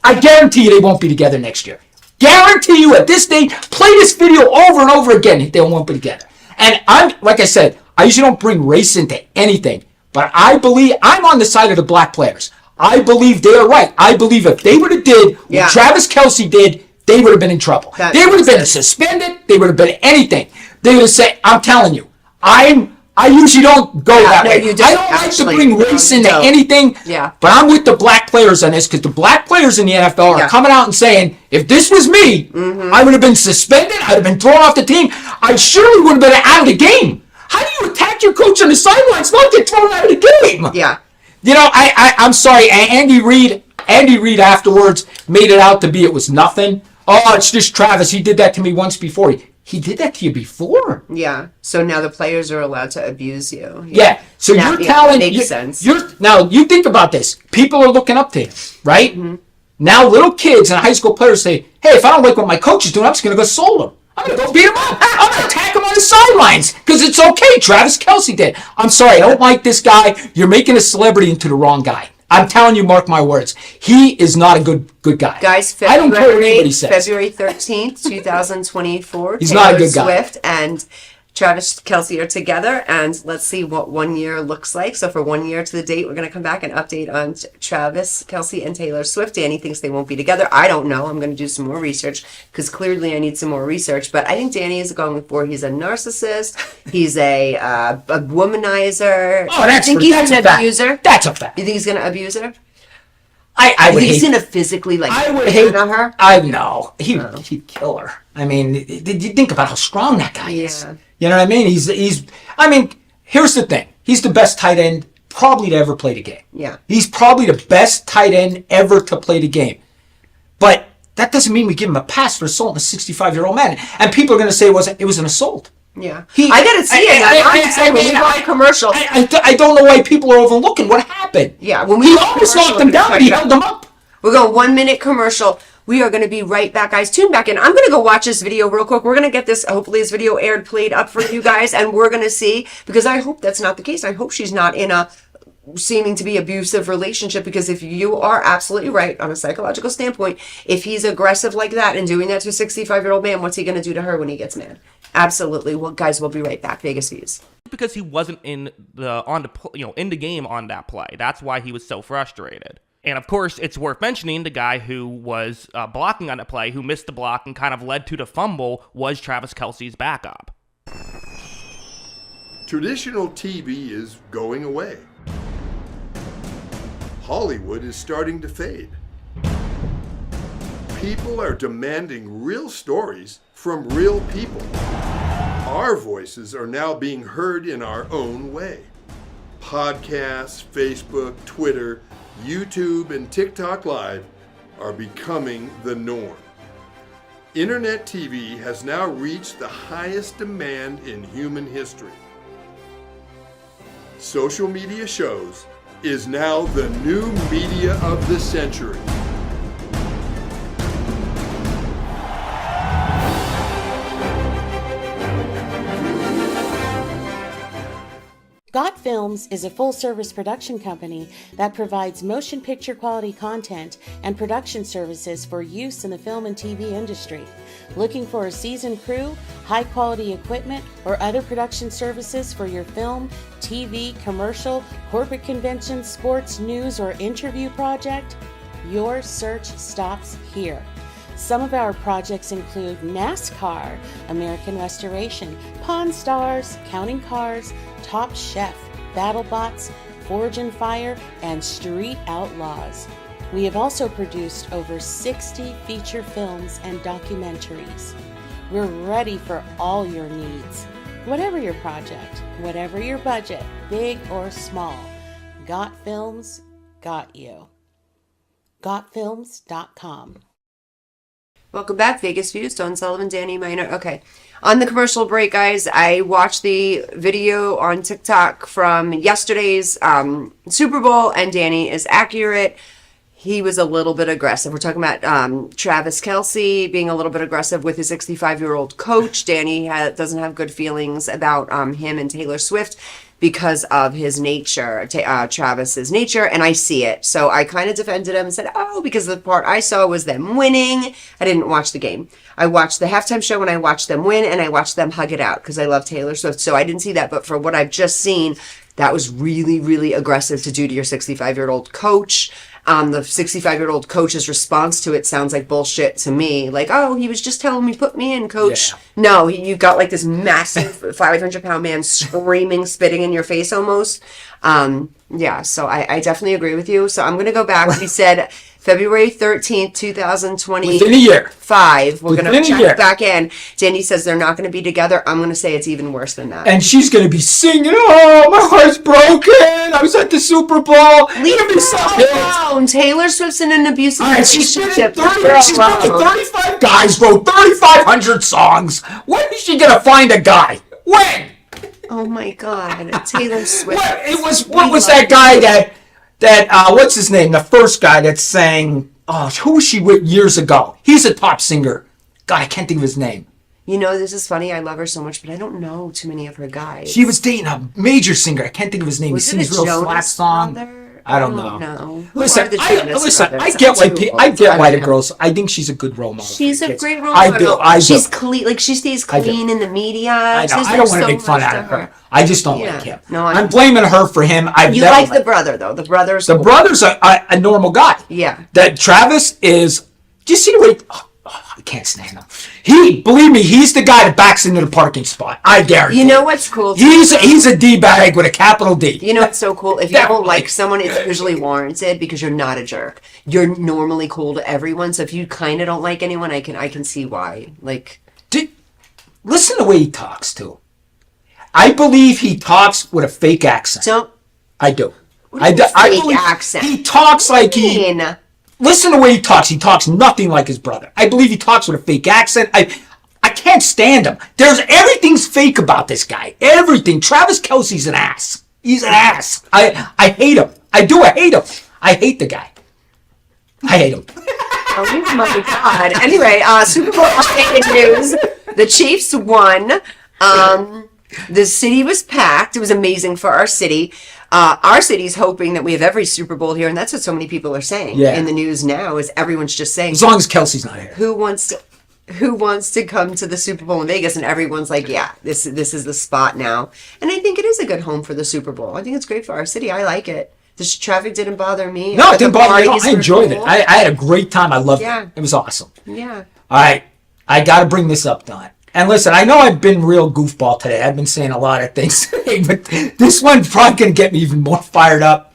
I guarantee you they won't be together next year. Guarantee you at this date, play this video over and over again, they won't be together. And like I said, I usually don't bring race into anything. But I believe I'm on the side of the black players. I believe they are right. I believe if they would have did what Travis Kelce did, they would have been in trouble. They would have been suspended. They would have been anything. They would have said, I'm telling you, I I usually don't go that no, way. you don't, I don't actually. like to bring race into No. anything. Yeah. But I'm with the black players on this because the black players in the NFL are coming out and saying, if this was me, I would have been suspended. I'd have been thrown off the team. I surely would have been out of the game. How do you attack your coach on the sidelines, not get thrown out of the game? Yeah. You know, I'm sorry. Andy Reid afterwards made it out to be it was nothing. Oh, it's just Travis. He did that to me once before. He did that to you before. Yeah. So now the players are allowed to abuse you. Yeah. So Now, you're telling makes sense. Now you think about this. People are looking up to him, right? Mm-hmm. Now little kids and high school players say, "Hey, if I don't like what my coach is doing, I'm just going to go solo him. I'm going to go beat him up. I'm going to attack him on the sidelines because it's okay." Travis Kelce did. I'm sorry. I don't like this guy. You're making a celebrity into the wrong guy. I'm telling you, mark my words. He is not a good guy. Guys, I don't care what anybody says. February 13th, 2024. He's Taylor not a good guy. Swift and Travis Kelce are together, and let's see what 1 year looks like. So for 1 year to the date, we're going to come back and update on Travis Kelce and Taylor Swift. Danny thinks they won't be together. I don't know. I'm going to do some more research because clearly I need some more research. But I think Danny is going for he's a narcissist. He's a womanizer. Oh, that's I think he's an abuser. That's a fact. You think he's going to abuse her? I would He's hate. going to physically I would hate on her. I know he'd kill her. I mean, did you think about how strong that guy is? Yeah. You know what I mean? He's. I mean, here's the thing. He's the best tight end probably to ever play the game. Yeah. He's probably the best tight end ever to play the game. But that doesn't mean we give him a pass for assaulting a 65-year-old man. And people are going to say it was an assault. Yeah. I gotta see it. I mean, a commercial. I don't know why people are overlooking what happened. Yeah, when he almost knocked him down, but he held him up. We're going 1 minute commercial. We are going to be right back, guys. Tune back in. I'm going to go watch this video real quick. We're going to get this, hopefully this video played up for you guys, and we're going to see, because I hope that's not the case. I hope she's not in a seeming to be abusive relationship, because if you are absolutely right on a psychological standpoint, if he's aggressive like that and doing that to a 65-year-old man, what's he going to do to her when he gets mad? Absolutely. Well, guys, we'll be right back. Vegas Views. Because he wasn't in the game on that play. That's why he was so frustrated. And of course, it's worth mentioning the guy who was blocking on that play, who missed the block and kind of led to the fumble, was Travis Kelce's backup. Traditional TV is going away. Hollywood is starting to fade. People are demanding real stories from real people. Our voices are now being heard in our own way. Podcasts, Facebook, Twitter, YouTube, and TikTok Live are becoming the norm. Internet TV has now reached the highest demand in human history. Social media shows is now the new media of the century. Got Films is a full-service production company that provides motion picture quality content and production services for use in the film and TV industry. Looking for a seasoned crew, high-quality equipment, or other production services for your film, TV, commercial, corporate convention, sports, news, or interview project? Your search stops here. Some of our projects include NASCAR, American Restoration, Pawn Stars, Counting Cars, Top Chef, BattleBots, Forge and Fire, and Street Outlaws. We have also produced over 60 feature films and documentaries. We're ready for all your needs. Whatever your project, whatever your budget, big or small, Got Films got you. GotFilms.com. Welcome back, Vegas Views. Dawn Sullivan, Danny Miner. Okay. On the commercial break, guys, I watched the video on TikTok from yesterday's Super Bowl, and Danny is accurate. He was a little bit aggressive. We're talking about Travis Kelce being a little bit aggressive with his 65-year-old coach. Danny doesn't have good feelings about him and Taylor Swift because of his nature, Travis's nature, and I see it. So I kind of defended him and said, because the part I saw was them winning. I didn't watch the game. I watched the halftime show when I watched them win, and I watched them hug it out because I love Taylor Swift. So I didn't see that, but for what I've just seen, that was really, really aggressive to do to your 65-year-old coach. The 65-year-old coach's response to it sounds like bullshit to me. Like, oh, he was just telling me, put me in, coach. Yeah. No, you got like this massive 500-pound man screaming, spitting in your face almost. Yeah, so I definitely agree with you. So I'm going to go back. We said February 13th, 2020. Within a year. We're going Within to a year. check back in. Danny says they're not going to be together. I'm going to say it's even worse than that. And she's going to be singing, oh, my heart's broken. I was at the Super Bowl. Leave me some hits. alone. Taylor Swift's in an abusive All right, she's been in relationship. she's been with 35 guys, wrote 3,500 songs. When is she going to find a guy? When? Oh my God, Taylor Swift. What was that guy that what's his name? The first guy that sang, who was she with years ago? He's a top singer. God, I can't think of his name. You know, this is funny. I love her so much, but I don't know too many of her guys. She was dating a major singer. I can't think of his name. Was he it sings a real flat Jonas song. brother? I don't know. Listen, Who are the I Jonas brothers? get why I'm too I get old. why I the don't know. girls. I think she's a good role model. She's for a kids. great role I model. do. I do. She's clean. Like she stays clean in the media. I know. She's I don't want so to make fun much out of to her. I just don't Yeah. like him. No, I'm blaming her for him. You like the brother though. The brother's The cool. brother's a normal guy. Yeah. That Travis is. Do you see the way? I can't stand him. Believe me, he's the guy that backs into the parking spot. I guarantee. You know what's cool? He's a D-bag with a capital D. You know what's so cool? If you Definitely. don't like someone, it's usually warranted because you're not a jerk. You're normally cool to everyone. So if you kind of don't like anyone, I can see why. Like, Listen to the way he talks too. I believe he talks with a fake accent. don't. I do. What do you mean I fake believe accent? He talks like he. Mean. Listen to the way he talks. He talks nothing like his brother. I believe he talks with a fake accent. I can't stand him. Everything's fake about this guy. Everything. Travis Kelce's an ass. He's an ass. I hate him. I do. I hate him. I hate the guy. I hate him. Oh my God. Anyway, Super Bowl updated news. The Chiefs won. The city was packed. It was amazing for our city. Our city's hoping that we have every Super Bowl here, and that's what so many people are saying Yeah. in the news now. Is everyone's just saying, As long as Kelsey's not here. who wants to come to the Super Bowl in Vegas? And everyone's like, yeah, this is the spot now. And I think it is a good home for the Super Bowl. I think it's great for our city. I like it. The traffic didn't bother me. No, But it didn't the bother me at all. parties I were enjoyed it. cool. I had a great time. I loved Yeah. it. It was awesome. Yeah. All right. I got to bring this up, Don. And listen, I know I've been real goofball today. I've been saying a lot of things today, but this one's probably going to get me even more fired up.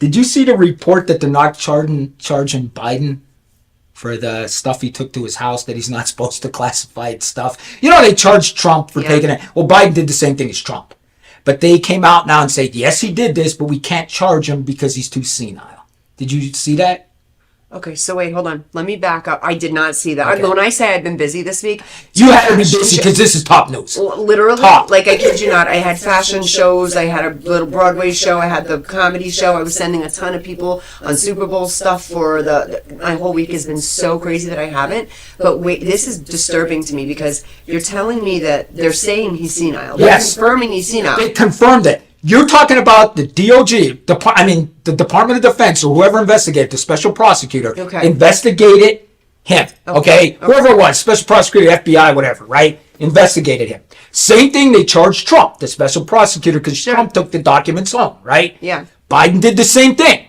Did you see the report that they're not charging Biden for the stuff he took to his house, that he's not supposed to classify stuff? You know, they charged Trump for taking it. Well, Biden did the same thing as Trump. But they came out now and said, yes, he did this, but we can't charge him because he's too senile. Did you see that? Okay, so wait, hold on. Let me back up. I did not see that. Okay. When I say I've been busy this week, You had to be busy because this is top news. literally, Top. like I kid you not, I had fashion shows, I had a little Broadway show, I had the comedy show, I was sending a ton of people on Super Bowl stuff for my whole week has been so crazy that I haven't. But wait, this is disturbing to me because you're telling me that they're saying he's senile. They're Yes. confirming he's senile. They confirmed it. You're talking about the DOJ, the Department of Defense, or whoever investigated, the special prosecutor, Okay. investigated him. Okay? Whoever it was, special prosecutor, FBI, whatever, right? Investigated him. Same thing, they charged Trump, the special prosecutor, because Trump took the documents home, right? Yeah. Biden did the same thing.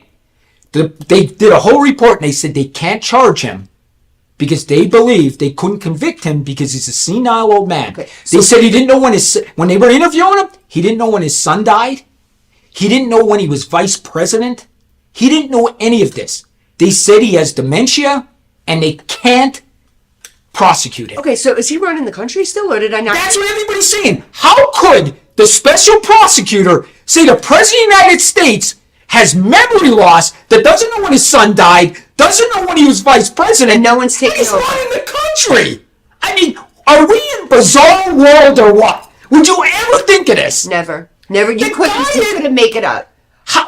They did a whole report, and they said they can't charge him because they believe they couldn't convict him because he's a senile old man. Okay, They said he didn't know when they were interviewing him, he didn't know when his son died. He didn't know when he was vice president. He didn't know any of this. They said he has dementia and they can't prosecute him. Okay, so is he running the country still, or did I not? That's what everybody's saying. How could the special prosecutor say the president of the United States has memory loss, that doesn't know when his son died, doesn't know when he was vice president, And no one's taking he's over. running the country? I mean, are we in bizarre world or what? Would you ever think of this? Never. The You guy couldn't make it up.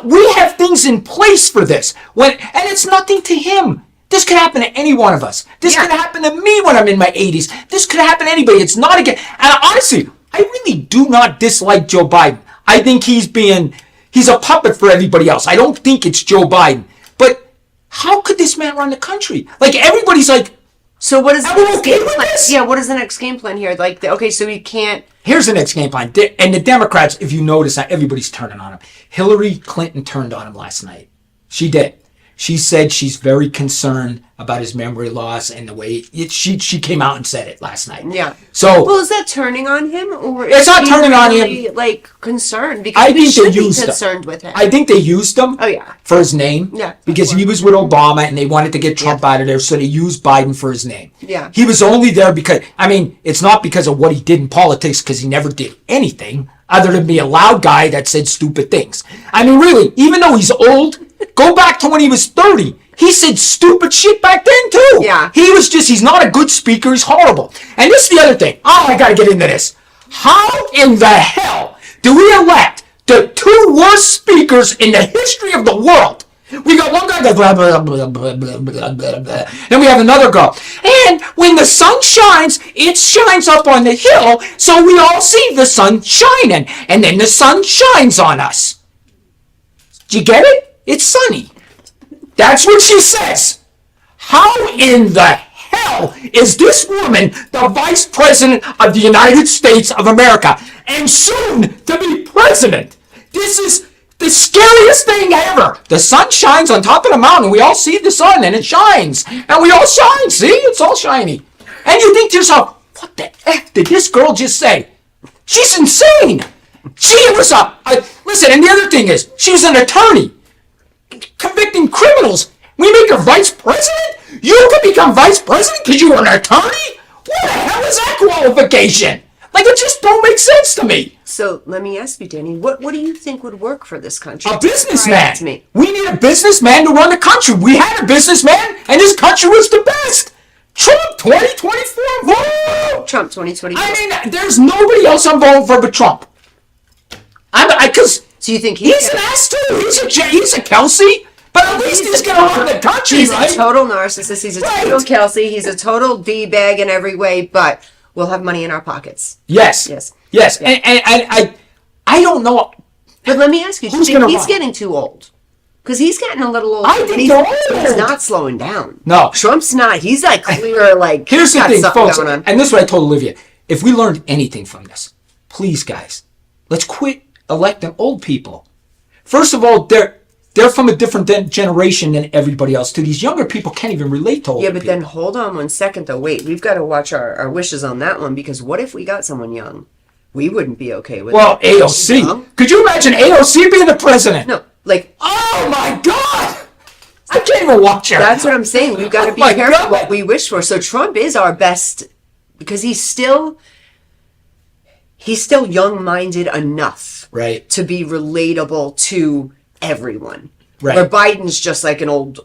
We have things in place for this. And it's nothing to him. This could happen to any one of us. This Yeah. could happen to me when I'm in my 80s. This could happen to anybody. It's not again. And honestly, I really do not dislike Joe Biden. I think he's a puppet for everybody else. I don't think it's Joe Biden. But how could this man run the country? Like, everybody's like, So what is the Are we next okay game with plan? this? Yeah, what is the next game plan here? Like, okay, so we can't. here's the next game plan. And the Democrats, if you notice, everybody's turning on him. Hillary Clinton turned on him last night. She did. She said she's very concerned about his memory loss and the way she came out and said it last night. Yeah. So well, is that turning on him, or it's not turning on him? Like concerned because I we think they should be used concerned with him. I think they used him. Oh yeah. For his name. Yeah. Because he was with Obama and they wanted to get Trump out of there, so they used Biden for his name. Yeah. He was only there because it's not because of what he did in politics, because he never did anything other than be a loud guy that said stupid things. Really, even though he's old, go back to when he was 30. He said stupid shit back then, too. Yeah. He's not a good speaker. He's horrible. And this is the other thing. Oh, I got to get into this. How in the hell do we elect the two worst speakers in the history of the world? We got one guy that blah, blah, blah, blah, blah, blah, blah, blah. Then we have another girl. And when the sun shines, it shines up on the hill, so we all see the sun shining. And then the sun shines on us. Do you get it? It's sunny. That's what she says. How in the hell is this woman the vice president of the United States of America and soon to be president? This is the scariest thing ever. The sun shines on top of the mountain. We all see the sun and it shines. And we all shine. See? It's all shiny. And you think to yourself, what the F did this girl just say? She's insane. She was listen, and the other thing is, she was an attorney convicting criminals. We make her vice president? You could become vice president because you were an attorney? What the hell is that qualification? It just don't make sense to me. So let me ask you, Danny, what do you think would work for this country? A businessman. To me. We need a businessman to run the country. We had a businessman, and this country was the best. Trump 2024. Whoa! Trump 2024. There's nobody else I'm voting for but Trump. So you think he's an ass too? He's a Kelsey, but at least he's going to run the country, he's right? a total narcissist. He's a total Kelsey. He's a total D-bag in every way, but we'll have money in our pockets. Yes. Yeah. And I don't know. But let me ask you, do you Who's think gonna he's run? getting too old? Because he's getting a little old. I think he's, they're old. he's not slowing down. No. Trump's not. He's clear, Here's the got thing, something folks, going on. and this is what I told Olivia. If we learned anything from this, please, guys, let's quit electing old people. First of all, they're from a different generation than everybody else. To these younger people can't even relate to old people. Yeah, but then hold on one second, though. Wait, we've got to watch our wishes on that one, because what if we got someone young? We wouldn't be okay with Well, it. AOC. Young? Could you imagine AOC being the president? No, Oh, my God! I can't even watch her. that's what I'm saying. We've got to be my careful God. what we wish for. So Trump is our best, because he's still young-minded enough, Right. to be relatable to everyone. Right. Where Biden's just like an old.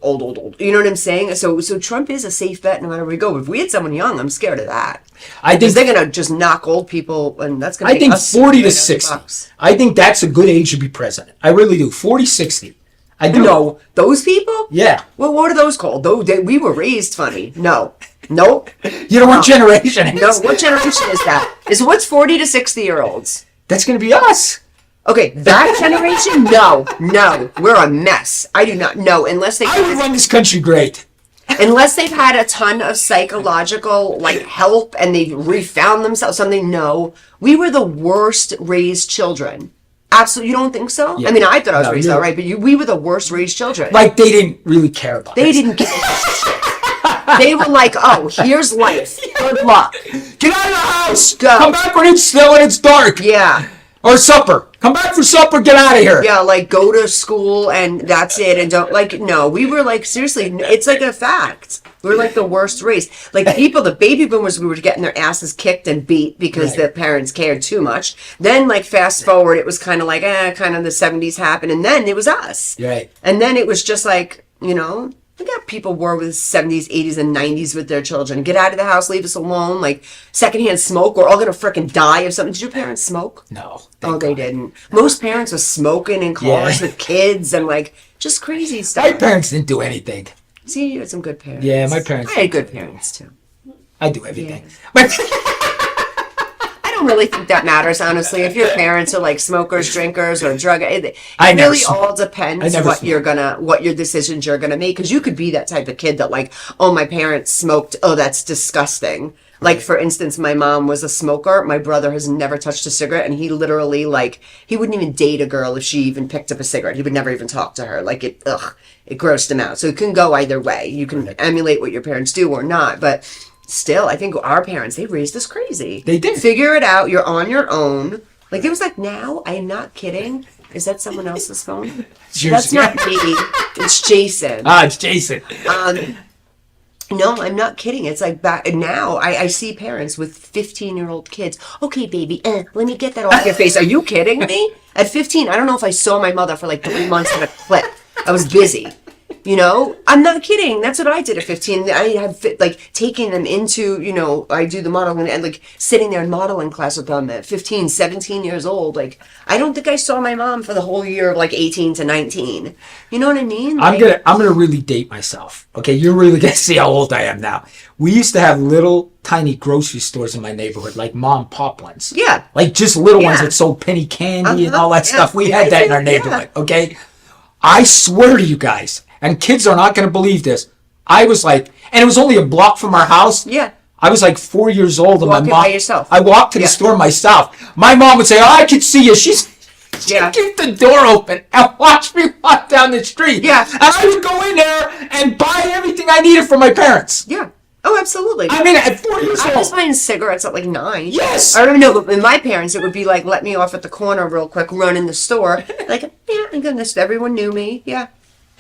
You know what I'm saying? So Trump is a safe bet no matter where we go. If we had someone young, I'm scared of that. I Because think they're going to just knock old people, and that's going to I think us 40 to $300. 60. I think that's a good age to be president. I really do. 40, 60. I do. No, those people? Yeah. Well, what are those called? We were raised funny. No. Nope. You know what generation it is? No, what generation is that? What's 40 to 60-year-olds? That's going to be us. Okay, that generation? No. We're a mess. I do not know, unless I would run this country great. unless they've had a ton of psychological help and they've refound themselves something. No, we were the worst raised children. Absolutely, you don't think so? Yeah. I mean, I thought I was raised you're- all right, but we were the worst raised children. They didn't really care about They us. didn't give a shit. They were like, "Oh, here's life. Good luck." Get out of the house. Go. Come back when it's still and it's dark. Yeah. Or supper. Come back for supper. Get out of here. Yeah, go to school and that's it. And don't, no, we were seriously, it's a fact. We were the worst race. The baby boomers, we were getting their asses kicked and beat because Right. the parents cared too much. Then, fast forward, it was kind of kind of the 70s happened. And then it was us. Right. And then it was just look how people were with 70s, 80s, and 90s with their children. Get out of the house, leave us alone. Secondhand smoke, we're all going to frickin' die of something. Did your parents smoke? No. Oh, they didn't. Most parents were smoking in cars Yeah. with kids and just crazy stuff. My parents didn't do anything. See, you had some good parents. Yeah, my parents I had good parents too. I do everything. I don't really think that matters, honestly. If your parents are smokers, drinkers, or drug, it I never really smoked. all depends I never what your decisions you're gonna make. Because you could be that type of kid that oh, my parents smoked. Oh, that's disgusting. Like, for instance, my mom was a smoker. My brother has never touched a cigarette, and he literally, like, he wouldn't even date a girl if she even picked up a cigarette. He would never even talk to her. Like, it grossed him out. So it can go either way. You can emulate what your parents do or not, but still, I think our parents, they raised us crazy. They did. Figure it out. You're on your own. Like, it was like, now, I am not kidding. Is that someone else's phone? That's not me. It's Jason. It's Jason. No, I'm not kidding. It's like back now. I see parents with 15-year-old kids. Okay, baby, let me get that off your face. Are you kidding me? At 15, I don't know if I saw my mother for like 3 months in a clip. I was busy. You know, I'm not kidding. That's what I did at 15. I had like taking them into, you know, I do the modeling and like sitting there in modeling class with them at 15, 17 years old. Like, I don't think I saw my mom for the whole year of like 18 to 19. You know what I mean? Like, I'm gonna really date myself. Okay, you're really gonna see how old I am now. We used to have little tiny grocery stores in my neighborhood, like mom and pop ones. Yeah. Like just little ones that sold penny candy and all that stuff. We had that in our neighborhood. Okay. I swear to you guys, and kids are not going to believe this. I was like, and it was only a block from our house. Yeah. I was like 4 years old. And Walking my mom, by yourself. I walked to the store myself. My mom would say, "Oh, I can see you." She'd keep the door open and watch me walk down the street. Yeah. And I would go in there and buy everything I needed for my parents. Yeah. Oh, absolutely. I mean, at 4 years old. I was buying cigarettes at like 9. Yes. I don't even know, but with my parents, it would be like, let me off at the corner real quick, run in the store. Like, yeah, and goodness, everyone knew me. Yeah.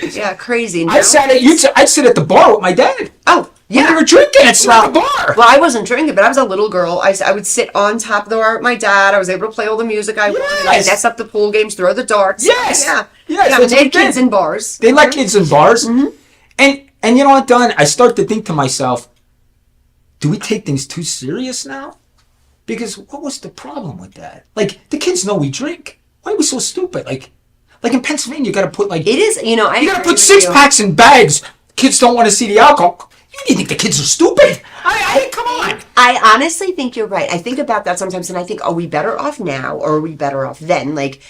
Yeah, crazy. Now, I'd sit at the bar with my dad. Oh, yeah. When we were drinking at the bar. Well, I wasn't drinking, but I was a little girl. I would sit on top of the bar with my dad. I was able to play all the music I wanted. I'd mess up the pool games, throw the darts. Yes. Yeah. Yes. Yeah, they had kids in bars. They let kids in bars. Mm-hmm. And you know what, Don? I start to think to myself, do we take things too serious now? Because what was the problem with that? Like, the kids know we drink. Why are we so stupid? Like in Pennsylvania, you got to put like... It is, you know, you got to put 6-packs in bags. Kids don't want to see the alcohol. You think the kids are stupid? Come on. I honestly think you're right. I think about that sometimes, and I think, are we better off now, or are we better off then? Like,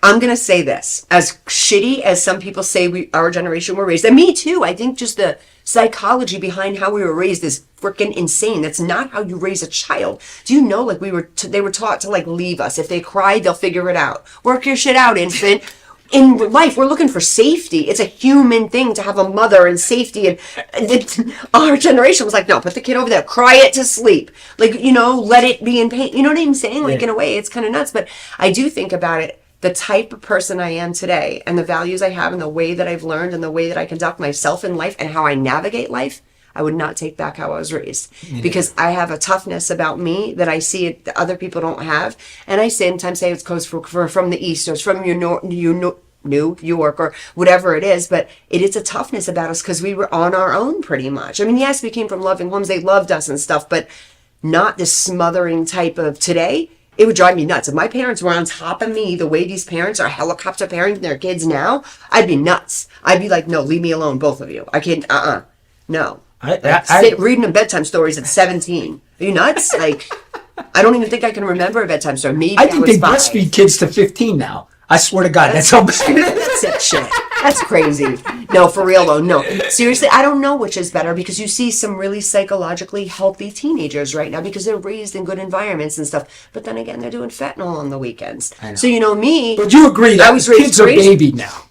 I'm going to say this. As shitty as some people say our generation were raised, and me too, I think just the psychology behind how we were raised is freaking insane. That's not how you raise a child. Do you know, like, they were taught to, like, leave us. If they cried, they'll figure it out. Work your shit out, infant. In life, we're looking for safety. It's a human thing to have a mother and safety. And our generation was like, no, put the kid over there, cry it to sleep. Like, you know, let it be in pain. You know what I'm saying? Like, in a way, it's kind of nuts. But I do think about it. The type of person I am today and the values I have and the way that I've learned and the way that I conduct myself in life and how I navigate life, I would not take back how I was raised. Because I have a toughness about me that I see that other people don't have. And I sometimes say it's because we're from the East or it's from New York or whatever it is. But it is a toughness about us because we were on our own pretty much. I mean, yes, we came from loving homes. They loved us and stuff, but not this smothering type of today. It would drive me nuts. If my parents were on top of me the way these parents are helicopter parenting their kids now, I'd be nuts. I'd be like, no, leave me alone, both of you. I can't, no. Reading them bedtime stories at 17. Are you nuts? Like, I don't even think I can remember a bedtime story. Maybe I think they breastfeed kids to 15 now. I swear to God, that's how bad. That's it, shit. That's crazy. No, for real though. No, seriously, I don't know which is better because you see some really psychologically healthy teenagers right now because they're raised in good environments and stuff. But then again, they're doing fentanyl on the weekends. So you know me. But you agree that I was raised kids are babied now.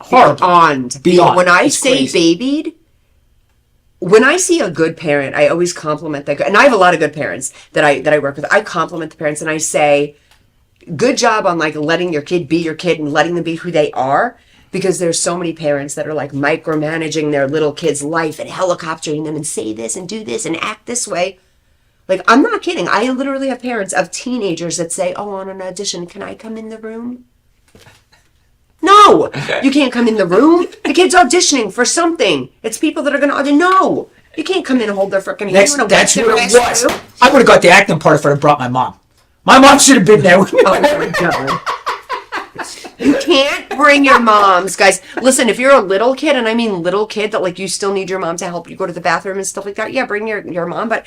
Beyond. When I it's say crazy. babied, when I see a good parent, I always compliment that. And I have a lot of good parents that I work with. I compliment the parents and I say, good job on like letting your kid be your kid and letting them be who they are, because there's so many parents that are like micromanaging their little kid's life and helicoptering them and say this and do this and act this way. Like, I'm not kidding. I literally have parents of teenagers that say, oh, on an audition, can I come in the room? No, you can't come in the room. The kid's auditioning for something. It's people that are going to audition. No, you can't come in and hold their freaking hand. That's what it was. I would have got the acting part if I had brought my mom. My mom should have been there with me. Oh my God. You can't bring your moms, guys. Listen, if you're a little kid, and I mean little kid, that like you still need your mom to help you go to the bathroom and stuff like that, yeah, bring your mom. But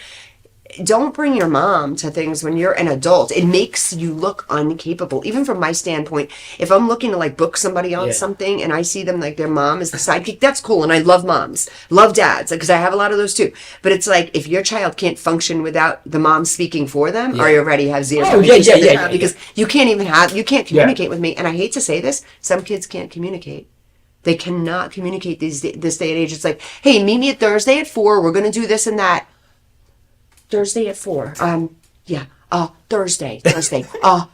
don't bring your mom to things when you're an adult. It makes you look incapable. Even from my standpoint, if I'm looking to like book somebody on something and I see them like their mom is the sidekick, that's cool. And I love moms, love dads, because I have a lot of those too. But it's like, if your child can't function without the mom speaking for them, or you already have zero relationship with the child, because you can't communicate with me. And I hate to say this, some kids can't communicate. They cannot communicate this day and age. It's like, hey, meet me at Thursday at 4. We're going to do this and that. Thursday at 4. Thursday.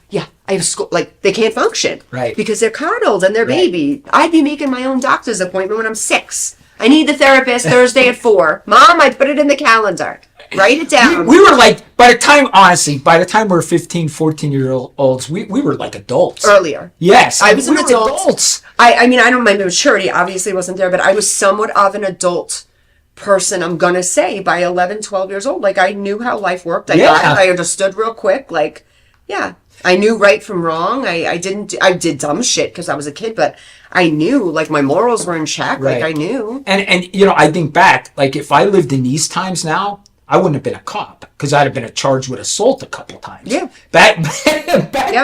Yeah, I have school. Like, they can't function. Right. Because they're coddled and they're baby. I'd be making my own doctor's appointment when I'm 6. I need the therapist Thursday at 4. Mom, I put it in the calendar. Write it down. We were like, by the time we were 15, 14-year-olds, we were like adults. Earlier. Yes. I was an were adult. Adults. I mean, I don't, my maturity obviously wasn't there, but I was somewhat of an adult person, I'm gonna say, by 11, 12 years old. Like, I knew how life worked. I got it. I understood real quick. Like, yeah, I knew right from wrong. I did dumb shit because I was a kid, but I knew, like, my morals were in check. Right. Like, I knew. And you know, I think back, like, if I lived in these times now, I wouldn't have been a cop because I'd have been charged with assault a couple times. Yeah. Back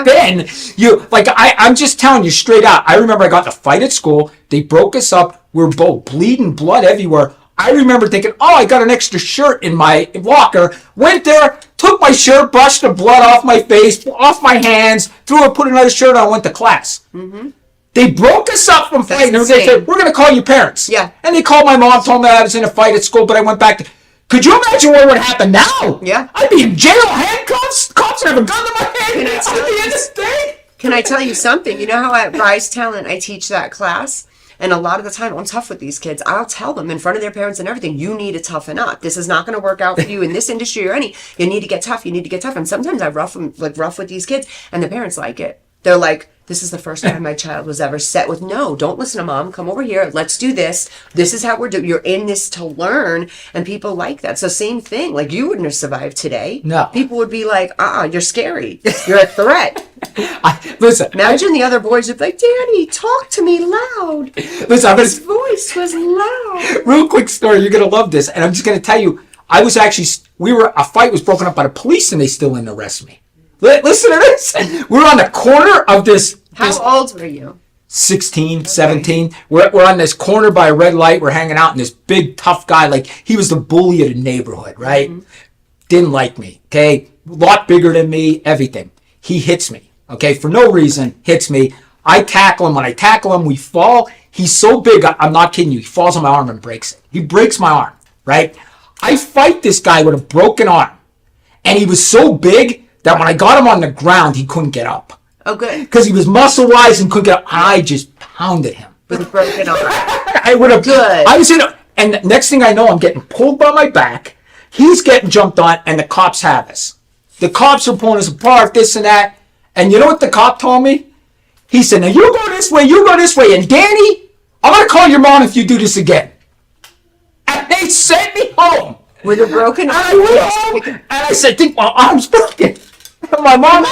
then, I'm just telling you straight out. I remember I got in a fight at school. They broke us up. We were both bleeding, blood everywhere. I remember thinking, oh, I got an extra shirt in my locker. Went there, took my shirt, brushed the blood off my face, off my hands, put another shirt on, went to class. Mm-hmm. They broke us up from fighting. They said, we're going to call your parents. Yeah. And they called my mom, told me I was in a fight at school, but I went back to... Could you imagine what would happen now? Yeah. I'd be in jail, handcuffs, cops would have a gun to my head. I'd be in this thing. Can I tell you something? You know how at Rise Talent I teach that class? And a lot of the time I'm tough with these kids. I'll tell them in front of their parents and everything, you need to toughen up. This is not going to work out for you in this industry or any. You need to get tough. You need to get tough. And sometimes I rough with these kids and the parents like it. They're like, this is the first time my child was ever set with, no, don't listen to mom. Come over here. Let's do this. This is how we're doing. You're in this to learn. And people like that. So same thing. Like, you wouldn't have survived today. No. People would be like, you're scary. You're a threat. Listen. Imagine the other boys would be like, Daddy, talk to me loud. Listen, His voice was loud. Real quick story. You're going to love this. And I'm just going to tell you, a fight was broken up by the police and they still didn't arrest me. Listen to this. We're on the corner of this. How old were you? 16, 17. We're on this corner by a red light. We're hanging out, and this big, tough guy, like, he was the bully of the neighborhood, right? Mm-hmm. Didn't like me, okay? A lot bigger than me, everything. He hits me, okay? For no reason, hits me. I tackle him. When I tackle him, we fall. He's so big, I'm not kidding you. He falls on my arm and breaks it. He breaks my arm, right? I fight this guy with a broken arm, and he was so big that when I got him on the ground, he couldn't get up. Oh, good. Because he was muscle-wise and couldn't get up. I just pounded him. With a broken arm. I would have. Good. I was in and the next thing I know, I'm getting pulled by my back. He's getting jumped on, and the cops have us. The cops are pulling us apart, this and that. And you know what the cop told me? He said, now you go this way, and Danny, I'm going to call your mom if you do this again. And they sent me home. With a broken arm? I went home, and I said, I think my arm's broken. And my mom...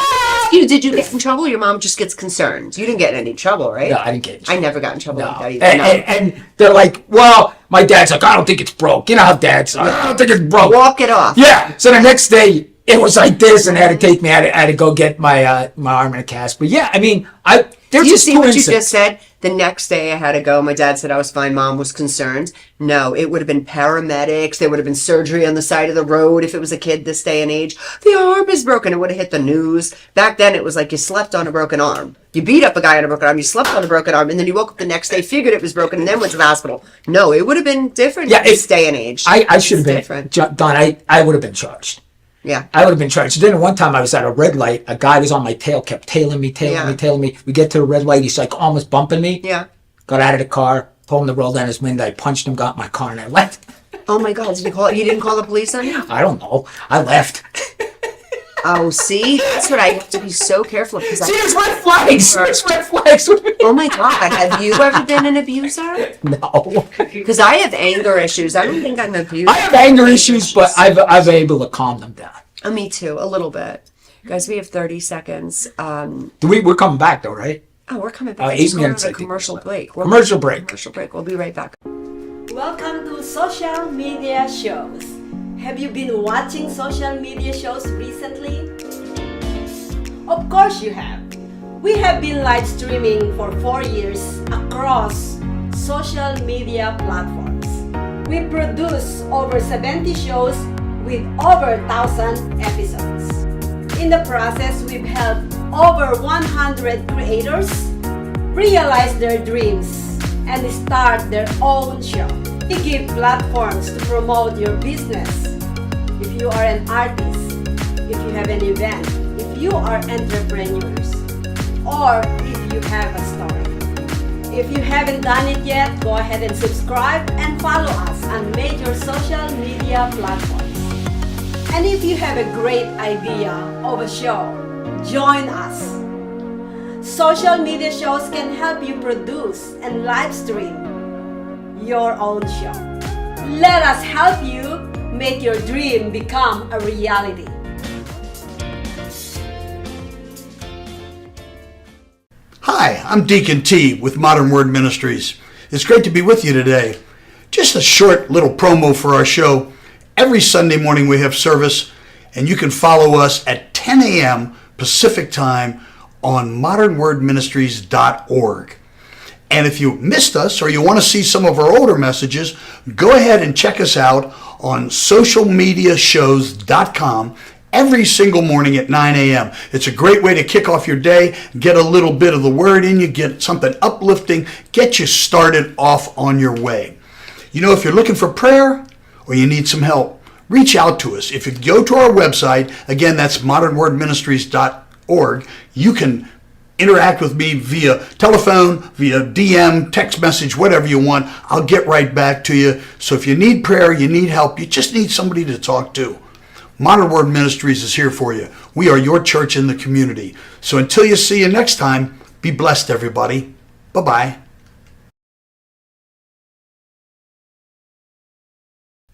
Did you get in trouble? Your mom just gets concerned. You didn't get in any trouble, right? No, I didn't get in trouble. I never got in trouble like that either. And they're like, well, my dad's like, I don't think it's broke. You know how dads are. I don't think it's broke. Walk it off. Yeah. So the next day, it was like this, and they had to take me. I had to go get my my arm in a cast. But yeah, I mean, they're Do you just see what you innocent. just said? The next day I had to go. My dad said I was fine. Mom was concerned. No, it would have been paramedics. There would have been surgery on the side of the road if it was a kid this day and age. The arm is broken. It would have hit the news. Back then, it was like you slept on a broken arm. You beat up a guy on a broken arm. You slept on a broken arm. And then you woke up the next day, figured it was broken, and then went to the hospital. No, it would have been different this day and age. I should have been, different. Don, I would have been charged. Yeah. I would have been charged. Then one time I was at a red light. A guy was on my tail, kept tailing me. We get to the red light. He's like almost bumping me. Yeah. Got out of the car, told him to roll down his window. I punched him, got in my car, and I left. Oh my God! He didn't call the police on you? I don't know. I left. Oh, see, that's what I have to be so careful of. See, there's red flags. There's red flags. Oh my God! Have you ever been an abuser? No. Because I have anger issues. I don't think I'm abused. I have anger issues, but I've been able to calm them down. Me too, a little bit. Guys, we have 30 seconds. We're coming back though, right? Oh, we're coming back. 8 minutes. A commercial break. Commercial break. Commercial break. We'll be right back. Welcome to Social Media Shows. Have you been watching social media shows recently? Of course you have. We have been live streaming for 4 years across social media platforms. We produce over 70 shows with over 1,000 episodes. In the process, we've helped over 100 creators realize their dreams and start their own show. We give platforms to promote your business. If you are an artist, if you have an event, if you are entrepreneurs, or if you have a story. If you haven't done it yet, go ahead and subscribe and follow us on major social media platforms. And if you have a great idea of a show, join us. Social media shows can help you produce and live stream your own show. Let us help you make your dream become a reality. Hi, I'm Deacon T with Modern Word Ministries. It's great to be with you today. Just a short little promo for our show. Every Sunday morning we have service, and you can follow us at 10 a.m. Pacific Time on modernwordministries.org. And if you missed us or you want to see some of our older messages, go ahead and check us out on socialmediashows.com every single morning at 9 a.m. It's a great way to kick off your day, get a little bit of the word in you, get something uplifting, get you started off on your way. You know, if you're looking for prayer or you need some help, reach out to us. If you go to our website, again, that's modernwordministries.org, you can interact with me via telephone, via DM, text message, whatever you want. I'll get right back to you. So if you need prayer, you need help, you just need somebody to talk to, Modern Word Ministries is here for you. We are your church in the community. So until you see you next time, be blessed, everybody. Bye-bye.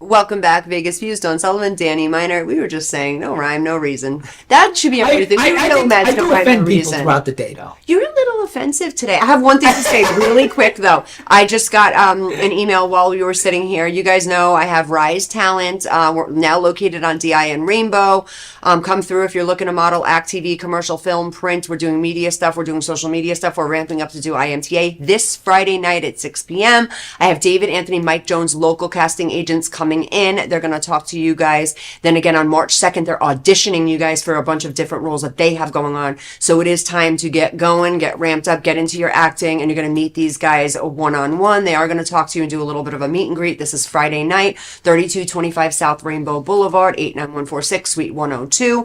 Welcome back, Vegas Views. Don Sullivan, Danny Miner. We were just saying, no rhyme, no reason. That should be everything. I do offend people throughout the day, though. You're a little offensive today. I have one thing to say really quick, though. I just got an email while we were sitting here. You guys know I have Rise Talent. We're now located on DI and Rainbow. Come through if you're looking to model, act, TV, commercial, film, print. We're doing media stuff. We're doing social media stuff. We're ramping up to do IMTA this Friday night at 6 p.m. I have David, Anthony, Mike Jones, local casting agents coming in. They're going to talk to you guys. Then again, on March 2nd, they're auditioning you guys for a bunch of different roles that they have going on. So it is time to get going, get ramped up, get into your acting, and you're going to meet these guys one-on-one. They are going to talk to you and do a little bit of a meet and greet. This is Friday night, 3225 South Rainbow Boulevard, 89146, Suite 102.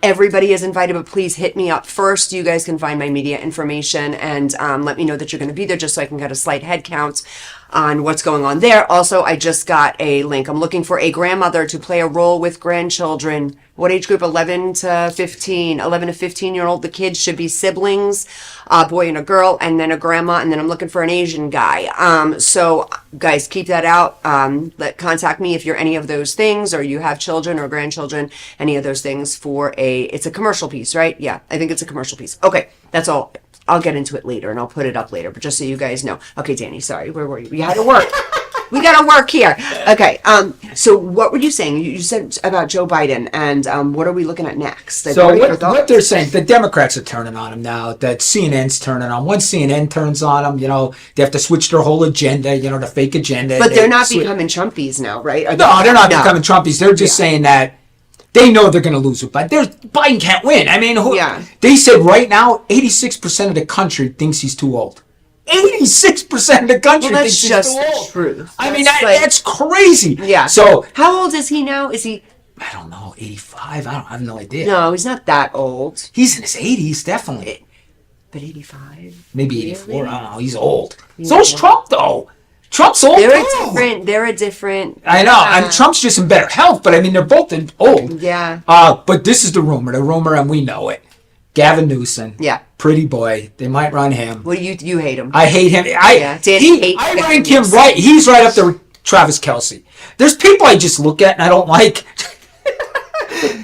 Everybody is invited, but please hit me up first. You guys can find my media information and let me know that you're going to be there just so I can get a slight head count on what's going on there. Also, I just got a link. I'm looking for a grandmother to play a role with grandchildren. What age group? 11 to 15. 11 to 15-year-old. The kids should be siblings, a boy and a girl, and then a grandma, and then I'm looking for an Asian guy. So guys, keep that out. Contact me if you're any of those things, or you have children or grandchildren, any of those things for it's a commercial piece, right? Yeah, I think it's a commercial piece. Okay, that's all. I'll get into it later and I'll put it up later, but just so you guys know. Okay, Danny, sorry, where were you? We had to work. We got to work here. Okay, so what were you saying? You said about Joe Biden, and what are we looking at next? So what they're saying, the Democrats are turning on him now, that CNN's turning on. Once CNN turns on him, they have to switch their whole agenda, the fake agenda. But they're not becoming Trumpies now, right? No, they're not becoming Trumpies. They're just saying that they know they're going to lose it, but Biden can't win. I mean, they said right now, 86% of the country thinks he's too old. 86% of the country thinks he's too old. That's just the truth. I mean, that's crazy. Yeah. So how old is he now? Is he? I don't know, 85? I have no idea. No, he's not that old. He's in his 80s, definitely. But 85? Maybe 84. Really? I don't know. He's old. So is Trump, though. Trump's old. They're a different. I know. I mean, Trump's just in better health, but I mean, they're both old. Yeah. But this is the rumor, and we know it. Gavin Newsom. Yeah. Pretty boy. They might run him. Well, you hate him. I hate him. I rank him right. He's right up there with Travis Kelce. There's people I just look at and I don't like.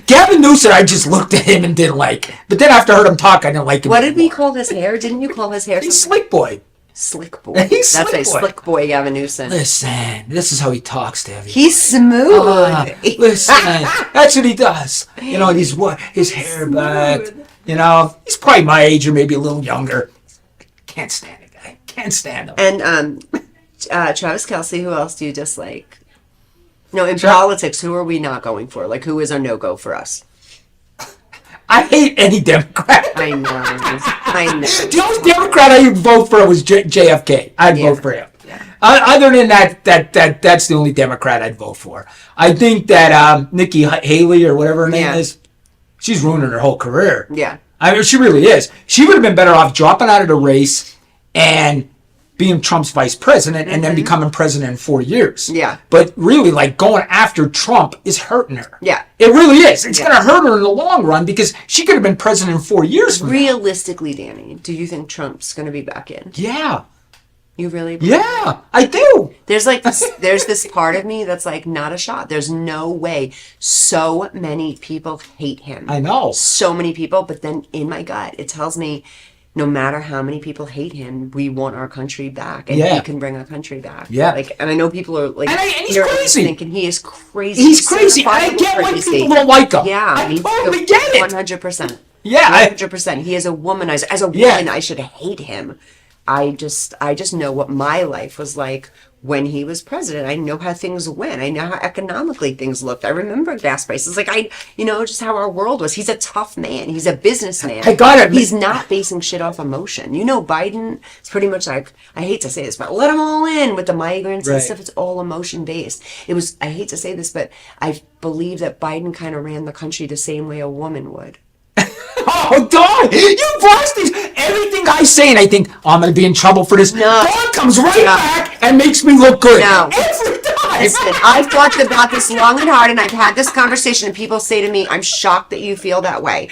Gavin Newsom, I just looked at him and didn't like. But then after I heard him talk, I didn't like him. What did we call his hair? Didn't you call his hair? He's Slick Boy. Slick boy. He's That's slick a boy. slick boy, Gavin Newsom. Listen, this is how he talks to everybody. He's smooth. Listen, that's what he does. You know, his hair back. You know, he's probably my age or maybe a little younger. Can't stand the guy. Can't stand him. And Travis Kelce, who else do you dislike? No, in politics, who are we not going for? Like, who is a no-go for us? I hate any Democrat. I know. The only Democrat I would vote for was JFK. I'd vote for him. Other than that's the only Democrat I'd vote for. I think that Nikki Haley or whatever her name is, she's ruining her whole career. Yeah. I mean, she really is. She would have been better off dropping out of the race and being Trump's vice president and then becoming president in 4 years. Yeah. But really, like, going after Trump is hurting her. Yeah. It really is. It's going to hurt her in the long run because she could have been president in 4 years from now. Realistically, Danny, do you think Trump's going to be back in? Yeah. You really? Yeah, I do. There's this part of me that's like, not a shot. There's no way. So many people hate him. I know. So many people, but then in my gut, it tells me no matter how many people hate him, we want our country back, and he can bring our country back. Yeah. Like, and I know people are like, and he's crazy. Thinking he is crazy. He's crazy. I get why people don't like him. Yeah, I totally get it. 100%. Yeah, 100%. He is a womanizer. As a woman, I should hate him. I just know what my life was like when he was president. I know how things went. I know how economically things looked. I remember gas prices. Like, just how our world was. He's a tough man. He's a businessman. I got it. He's not basing shit off emotion. You know, Biden is pretty much like, I hate to say this, but let them all in with the migrants and stuff. It's all emotion based. I hate to say this, but I believe that Biden kind of ran the country the same way a woman would. Oh, Dawn, you blast these. Everything I say, and I think, I'm going to be in trouble for this. No. Dawn comes right back and makes me look good. No. Every time. Listen, I've thought about this long and hard, and I've had this conversation, and people say to me, I'm shocked that you feel that way.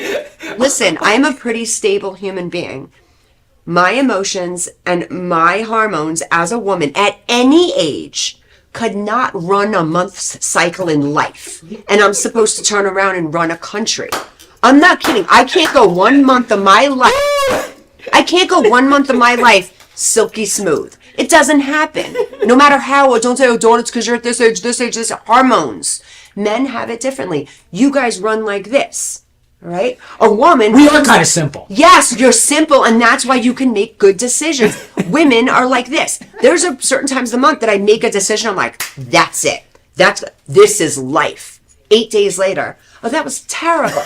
Listen, I'm a pretty stable human being. My emotions and my hormones as a woman at any age could not run a month's cycle in life. And I'm supposed to turn around and run a country. I'm not kidding. I can't go 1 month of my life. I can't go 1 month of my life silky smooth. It doesn't happen. No matter how. Don't say, oh, Dawn, it's because you're at this age, this. Hormones. Men have it differently. You guys run like this. All right? A woman. We are kind of simple. Yes, you're simple, and that's why you can make good decisions. Women are like this. There's a certain times of the month that I make a decision. I'm like, that's it. This is life. 8 days later, oh, that was terrible.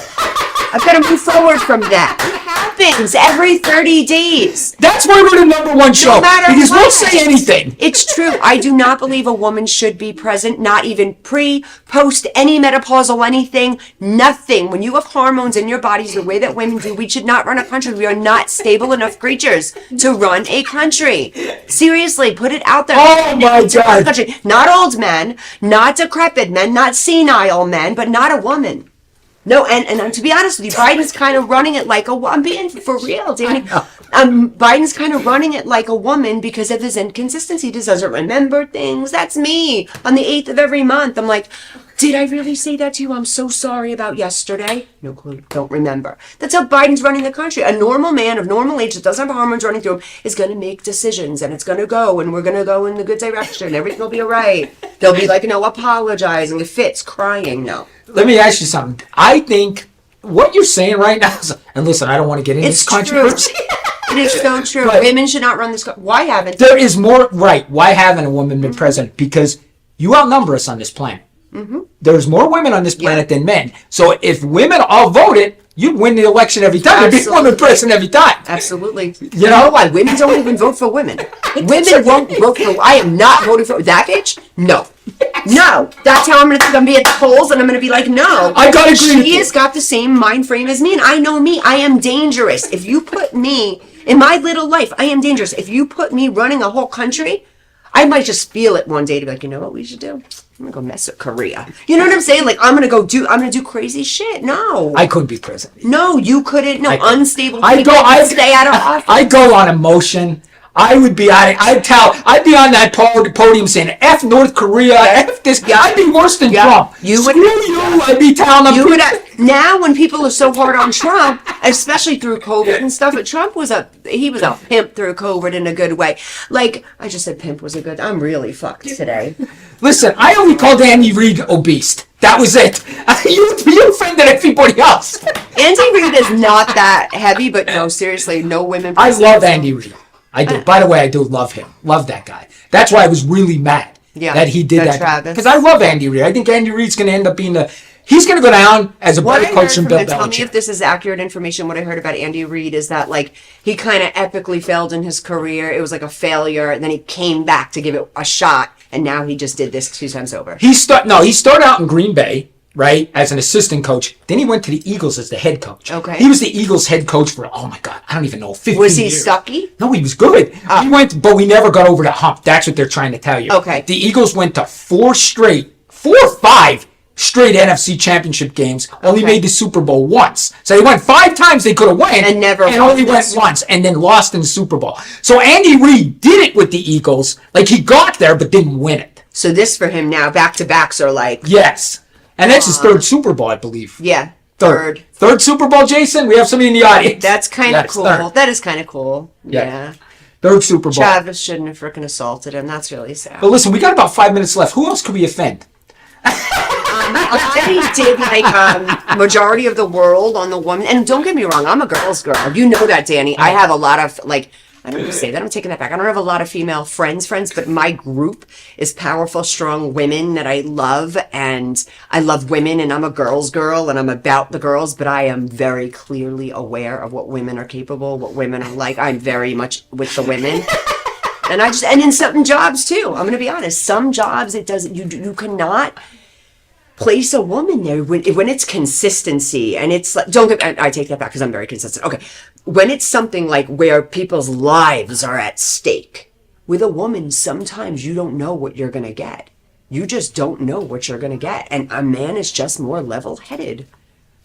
I've got to move forward from that. It happens every 30 days. That's why we're the number one show. No matter because what. we'll say anything. It's true. I do not believe a woman should be present, not even pre, post, any menopausal, anything, nothing. When you have hormones in your bodies the way that women do, we should not run a country. We are not stable enough creatures to run a country. Seriously, put it out there. Oh my God. Country. Not old men, not decrepit men, not senile men, but not a woman. No, and to be honest with you, Biden's kind of running it like I'm being for real, Danny. Biden's kind of running it like a woman because of his inconsistency. He just doesn't remember things. That's me. On the 8th of every month, I'm like, did I really say that to you? I'm so sorry about yesterday. No clue. Don't remember. That's how Biden's running the country. A normal man of normal age that doesn't have hormones running through him is going to make decisions, and it's going to go, and we're going to go in the good direction. Everything will be all right. They'll be like, apologizing, fits, crying. No. Let me ask you something. I think what you're saying right now is, and listen, I don't want to get into this controversy. It is so true. But women should not run this. Why haven't there is more, right? Why haven't a woman been president? Because you outnumber us on this planet. Mm-hmm. There's more women on this planet than men. So if women all voted, you'd win the election every time. There'd be a woman president every time. Absolutely. You know why? Women don't even vote for women. Women won't vote for. I am not voting for that bitch. No. No. That's how I'm going to be at the polls, and I'm going to be like, no. I gotta agree with She you. has got the same mind frame as me, and I know me. I am dangerous. If you put me in my little life, I am dangerous. If you put me running a whole country, I might just feel it one day to be like, you know what we should do? I'm going to go mess with Korea. You know what I'm saying? Like, I'm going to do crazy shit. No. I couldn't be president. No, you couldn't. No, unstable I people go. stay out of office. I go on emotion. I would be I'd be on that podium saying F North Korea, F this guy. I'd be worse than Trump. You Screw you. I'd be telling them. You would now when people are so hard on Trump, especially through COVID and stuff, but Trump was a pimp through COVID in a good way. Like I just said pimp was a good. I'm really fucked today. Listen, I only called Andy Reid obese. That was it. You offended everybody else. Andy Reid is not that heavy, but no, seriously, no women. I love Andy Reid. I do. By the way, I do love him. Love that guy. That's why I was really mad that he did that. Because I love Andy Reid. I think Andy Reid's going to end up being he's going to go down as a better coach than Bill Belichick. Tell me if this is accurate information. What I heard about Andy Reid is that like he kind of epically failed in his career. It was like a failure, and then he came back to give it a shot, and now he just did this 2 times over. He started out in Green Bay, right, as an assistant coach. Then he went to the Eagles as the head coach. Okay. He was the Eagles head coach for, oh my God, I don't even know, 15 years. Was he sucky? No, he was good. He went, but we never got over the hump. That's what they're trying to tell you. Okay. The Eagles went to 4 or 5 straight NFC championship games. Only made the Super Bowl once. So they went 5 times they could have won. And never and only went once and then lost in the Super Bowl. So Andy Reid did it with the Eagles. Like he got there but didn't win it. So this for him now, back-to-backs are like... Yes. And that's his 3rd Super Bowl, I believe. Yeah. Third Super Bowl, Jason? We have somebody in the audience. That's kind of cool. 3rd. That is kind of cool. Yeah. 3rd Super Bowl. Travis shouldn't have freaking assaulted him. That's really sad. But listen, we got about 5 minutes left. Who else could we offend? I did like majority of the world on the woman. And don't get me wrong, I'm a girl's girl. You know that, Danny. I have a lot of like... I don't want to say that. I'm taking that back. I don't have a lot of female friends, but my group is powerful, strong women that I love. And I love women, and I'm a girl's girl, and I'm about the girls, but I am very clearly aware of what women are capable, what women are like. I'm very much with the women. And in certain jobs too. I'm going to be honest. Some jobs, you cannot place a woman there when it's consistency, and it's like, I take that back because I'm very consistent. Okay. When it's something like where people's lives are at stake, with a woman, sometimes you don't know what you're going to get. You just don't know what you're going to get. And a man is just more level-headed.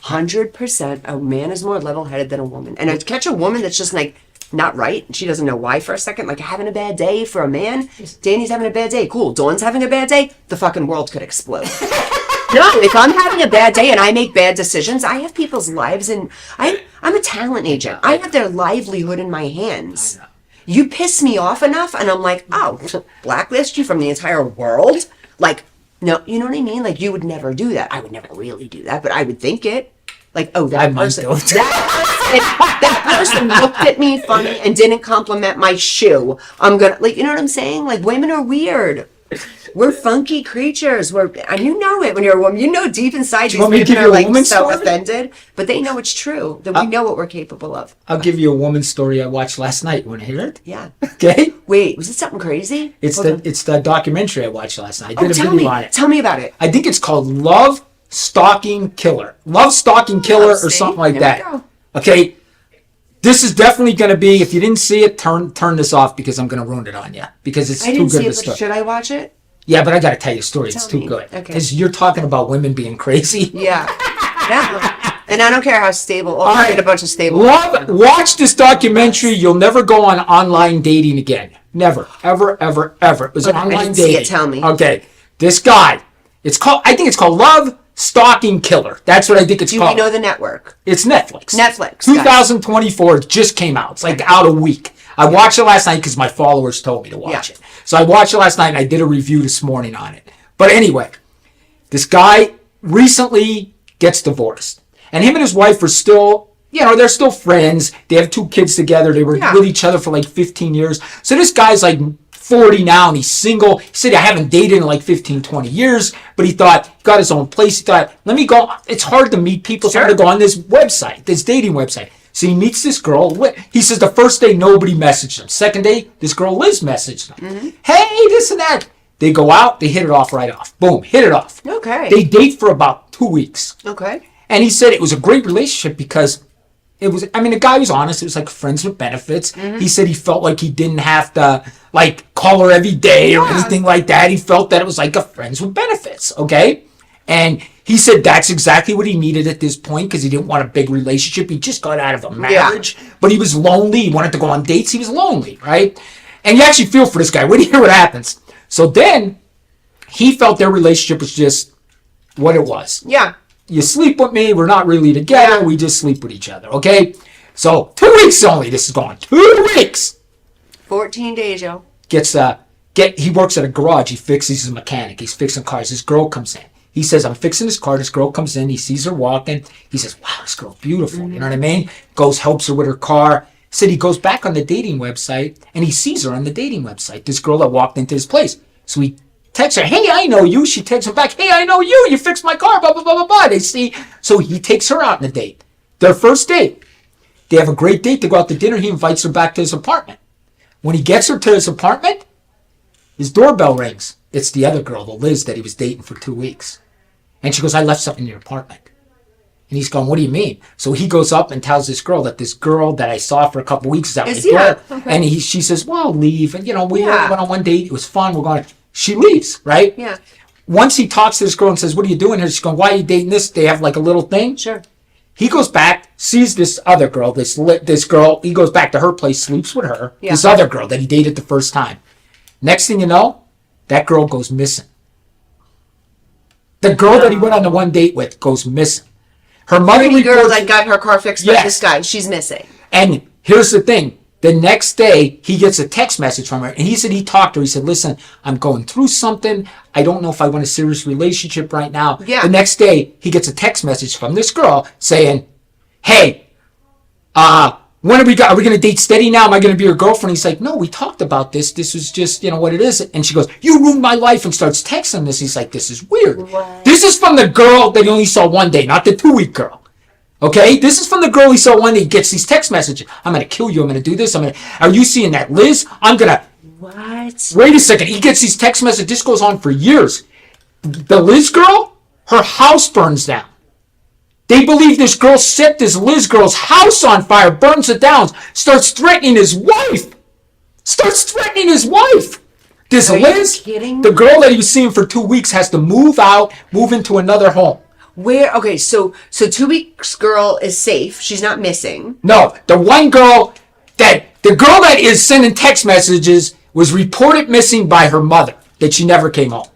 100%. A man is more level-headed than a woman. And I catch a woman that's just like not right, and she doesn't know why for a second, like having a bad day for a man. Danny's having a bad day. Cool. Dawn's having a bad day. The fucking world could explode. No, if I'm having a bad day and I make bad decisions, I have people's lives, and I'm a talent agent. I have their livelihood in my hands. You piss me off enough, and I'm like, oh, blacklist you from the entire world? Like, no, you know what I mean? Like, you would never do that. I would never really do that, but I would think it. Like, oh, that person looked at me funny and didn't compliment my shoe. I'm gonna, like, you know what I'm saying? Like, women are weird. We're funky creatures. And you know it when you're a woman. You know deep inside these women are like so offended, but they know it's true. That we know what we're capable of. I'll give you a woman's story I watched last night. You want to hear it? Yeah. Okay. Wait, was it something crazy? It's the documentary I watched last night. I did a tell video me. on it. Tell me about it. I think it's called Love Stalking Killer. Love Stalking Killer or something like that. Okay. This is definitely going to be, if you didn't see it, turn this off because I'm going to ruin it on you. Because it's too good of a story. Should I watch it? Yeah, but I got to tell you a story. It's too good. Okay. Because you're talking about women being crazy. Yeah. Yeah. And I don't care how stable. All right. A bunch of stable. Watch this documentary. You'll never go on online dating again. Never. Ever, ever, ever. It was online I didn't dating. see it. Tell me. Okay. This guy. I think it's called Love Stalking Killer. That's what I think it's called. Do we know the network? It's Netflix. Netflix. 2024. It just came out. It's like out a week. I watched it last night because my followers told me to watch it. So I watched it last night and I did a review this morning on it. But anyway, this guy recently gets divorced. And him and his wife are still, they're still friends. They have 2 kids together. They were with each other for like 15 years. So this guy's like 40 now and he's single. He said, I haven't dated in like 15, 20 years. But he thought, he got his own place. He thought, let me go. It's hard to meet people. So I'm going to go on this website, this dating website. So he meets this girl. He says the first day, nobody messaged him. Second day, this girl, Liz, messaged him. Mm-hmm. Hey, this and that. They go out. They hit it off right off. Boom, hit it off. Okay. They date for about 2 weeks. Okay. And he said it was a great relationship because the guy was honest. It was like friends with benefits. Mm-hmm. He said he felt like he didn't have to, like, call her every day or anything like that. He felt that it was like a friends with benefits, okay? And He said that's exactly what he needed at this point because he didn't want a big relationship. He just got out of a marriage, but he was lonely. He wanted to go on dates. He was lonely, right? And you actually feel for this guy. Wait to hear what happens. So then he felt their relationship was just what it was. Yeah. You sleep with me. We're not really together. We just sleep with each other, okay? So 2 weeks only. This is going 2 weeks. 14 days, yo. He works at a garage. He's a mechanic. He's fixing cars. This girl comes in. He says, I'm fixing this car. This girl comes in. He sees her walking. He says, wow, this girl's beautiful. You know what I mean? Goes, helps her with her car. Said he goes back on the dating website and he sees her on the dating website. This girl that walked into his place. So he texts her, hey, I know you. She texts him back, hey, I know you. You fixed my car, blah, blah, blah, blah, blah. They see. So he takes her out on a date. Their first date. They have a great date. They go out to dinner. He invites her back to his apartment. When he gets her to his apartment, his doorbell rings. It's the other girl, the Liz that he was dating for 2 weeks. And she goes, I left something in your apartment. And he's going, what do you mean? So he goes up and tells this girl that I saw for a couple weeks is at my door. Okay. And she says, well, leave. And, we went on one date. It was fun. We're going. She leaves, right? Yeah. Once he talks to this girl and says, what are you doing here? She's going, why are you dating this? They have like a little thing. Sure. He goes back, sees this other girl, this girl. He goes back to her place, sleeps with her. Yeah. This other girl that he dated the first time. Next thing you know, that girl goes missing. The girl that he went on the one date with goes missing. Her mother girl that got her car fixed by this guy, she's missing. And here's the thing. The next day, he gets a text message from her. And he said he talked to her. He said, listen, I'm going through something. I don't know if I want a serious relationship right now. Yeah. The next day, he gets a text message from this girl saying, hey, when are we going to date steady now? Am I going to be your girlfriend? He's like, no, we talked about this. This was just, what it is. And she goes, you ruined my life, and starts texting this. He's like, this is weird. What? This is from the girl that he only saw one day, not the 2-week girl. Okay? This is from the girl he saw one day. He gets these text messages. I'm going to kill you. I'm going to do this. Are you seeing that, Liz? I'm going to. What? Wait a second. He gets these text messages. This goes on for years. The Liz girl, her house burns down. They believe this girl set this Liz girl's house on fire, burns it down, starts threatening his wife. This Liz, the girl that he was seeing for 2 weeks, has to move out, move into another home. Where? Okay, so 2 weeks girl is safe. She's not missing. No, the girl that is sending text messages was reported missing by her mother, that she never came home.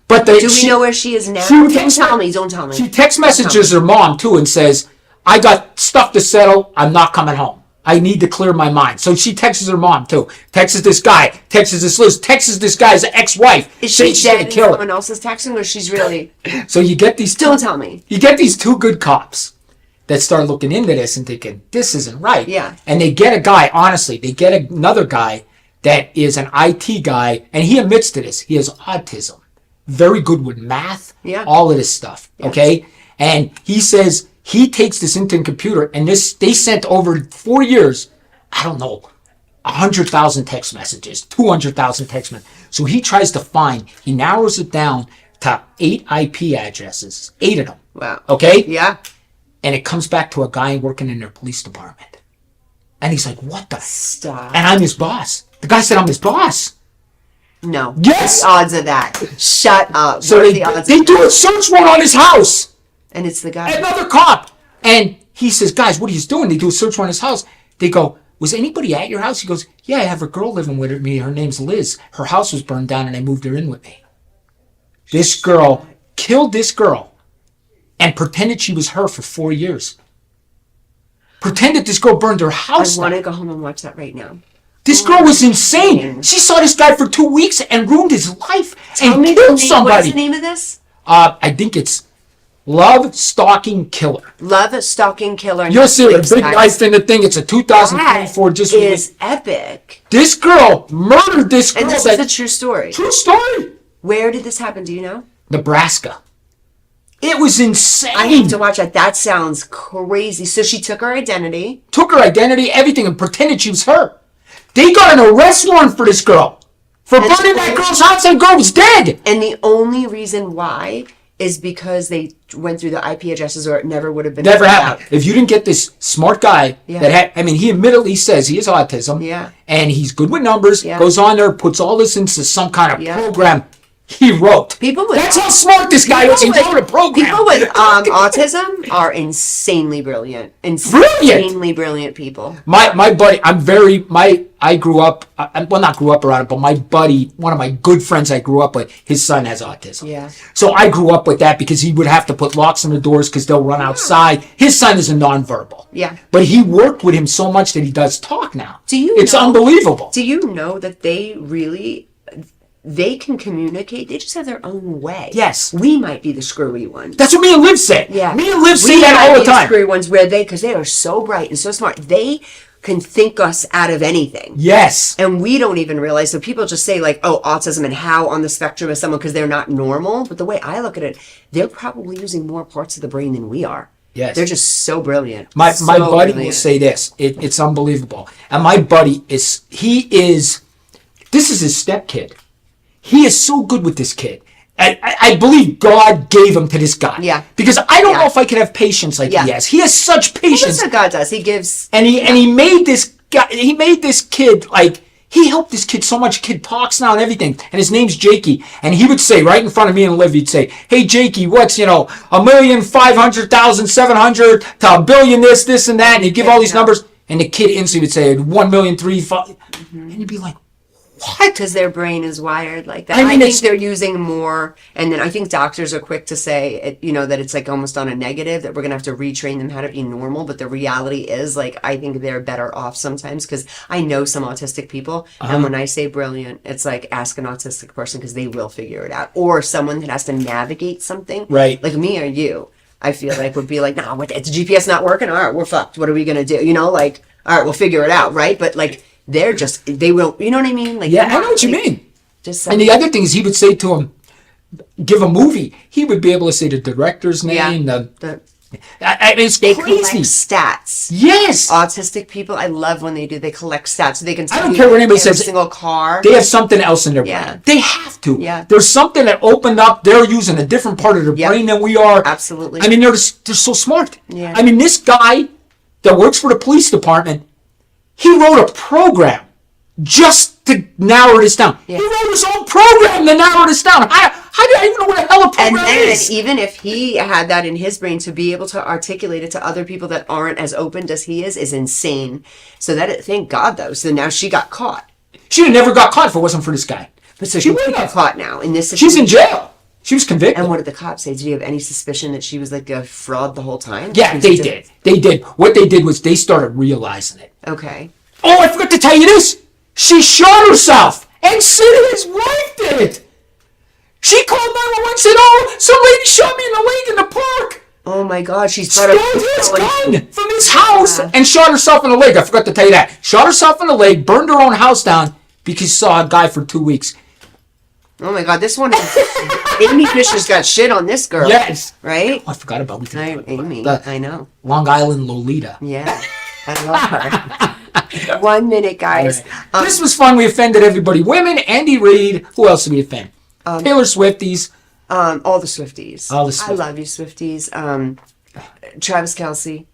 But do we know where she is now? Don't tell me. She text messages her mom, too, and says, I got stuff to settle. I'm not coming home. I need to clear my mind. So she texts her mom, too. Texts this guy. Texts this Liz. Texts this guy's ex-wife. Is she dead and someone else is texting, or she's really... So you get these... Don't tell me. You get these two good cops that start looking into this and thinking, this isn't right. Yeah. And they get a guy, honestly, another guy that is an IT guy, and he admits to this. He has autism. Very good with math, all of this stuff, okay? And he says he takes this into a computer, and they sent over 4 years, I don't know, 100,000 text messages, 200,000 text messages. So he tries to he narrows it down to 8 IP addresses, 8 of them. Wow. Okay? Yeah. And it comes back to a guy working in their police department. And he's like, what the? Stop. And I'm his boss. The guy said I'm his boss. No. Yes. The odds of that. Shut up. So they do a search warrant on his house. And it's the guy. Another cop. And he says, guys, what are you doing? They do a search warrant on his house. They go, was anybody at your house? He goes, yeah, I have a girl living with me. Her name's Liz. Her house was burned down and I moved her in with me. This girl killed this girl and pretended she was her for 4 years. Pretended this girl burned her house down. I want to go home and watch that right now. This girl was insane. She saw this guy for 2 weeks and ruined his life and killed somebody. What's the name of this? I think it's Love Stalking Killer. Love Stalking Killer. You'll see it. A big knife in the thing. It's a 2024. That is epic. This girl murdered this girl. And this is a true story. True story. Where did this happen? Do you know? Nebraska. It was insane. I have to watch that. That sounds crazy. So she took her identity. Everything, and pretended she was her. They got an arrest warrant for this girl. For burning that girl's house, and girl was dead. And the only reason why is because they went through the IP addresses, or it never would have been. Never happened. If you didn't get this smart guy that had, he admittedly says he has autism. Yeah. And he's good with numbers, goes on there, puts all this into some kind of program. he wrote. People with That's how smart this guy was. He wrote a program. People with autism are insanely brilliant. Brilliant! Insanely brilliant people. My buddy, I grew up, well, not grew up around it, but my buddy, one of my good friends I grew up with, his son has autism. Yeah. So I grew up with that because he would have to put locks on the doors because they'll run outside. His son is a nonverbal. Yeah. But he worked with him so much that he does talk now. It's know- unbelievable. Do you know that they can communicate? They just have their own way. Yes. We might be the screwy ones. That's what me and Liv say. Yeah. Me and Liv say We that might all be the time. screwy ones because they are so bright and so smart. They can think us out of anything. Yes. And we don't even realize. So people just say like, oh, autism and how on the spectrum is someone because they're not normal. But the way I look at it, they're probably using more parts of the brain than we are. Yes. They're just so brilliant. My So buddy will brilliant. say this. It's unbelievable. And my buddy this is his stepkid. He is so good with this kid. I believe God gave him to this guy. Yeah. Because I don't Yeah. know if I could have patience like Yeah. he has. He has such Well, patience. that's what God does. He gives. And he made this guy, he made this kid, like, he helped this kid so much. Kid talks now and everything. And his name's Jakey. And he would say, right in front of me and Liv, he'd say, hey, Jakey, what's, 1,500,700 to $1 billion this, and that. And he'd give all these numbers. And the kid instantly would say, 1,000,035. And you'd be like, what? Because their brain is wired like that. I mean, I think it's- they're using more, and then I think doctors are quick to say, that it's like almost on a negative, that we're going to have to retrain them how to be normal. But the reality is, like, I think they're better off sometimes because I know some autistic people. And when I say brilliant, it's like ask an autistic person because they will figure it out. Or someone that has to navigate something. Right. Like me or you. I feel like would be like, no, what, it's GPS not working? All right, we're fucked. What are we going to do? All right, we'll figure it out, right? But like, they will, you know what I mean? Like, Yeah, I know what you mean. Just And the other thing is he would say to him, give a movie. He would be able to say the director's name. It's they crazy. collect stats. Yes. Autistic people, I love when they do. They collect stats. So they can. I don't care what anybody every says. Single car. They have something else in their Yeah. brain. They have to. Yeah. There's something that opened up. They're using a different part of their Yep. brain than we are. Absolutely. I mean, they're so smart. Yeah. I mean, this guy that works for the police department, he wrote a program just to narrow this down. Yeah. He wrote his own program to narrow this down. How do I even know what the hell a and program then is? even if he had that in his brain to be able to articulate it to other people that aren't as open as he is insane. So thank God though. So now she got caught. She never got caught if it wasn't for this guy. But so She she wouldn't got have. caught now in this She's situation. in jail. She was convicted. And what did the cops say? Did you have any suspicion that she was like a fraud the whole time? Yeah, they did. They did. What they did was they started realizing it. Okay. Oh, I forgot to tell you this. She shot herself. And said his wife did it. She called 911 and said, oh, some lady shot me in the leg in the park. Oh my God, she's Stole his gun from his house and shot herself in the leg. I forgot to tell you that. Shot herself in the leg, burned her own house down because she saw a guy for 2 weeks. Oh my God, this one is Amy Fisher's got shit on this girl. Yes. Right? Oh, I forgot about Amy. the I know. Long Island Lolita. Yeah. I love her. 1 minute, guys. This was fun. We offended everybody. Women, Andy Reid. Who else did we offend? Taylor Swifties. All the Swifties. All the Swifties. I love you, Swifties. Travis Kelce.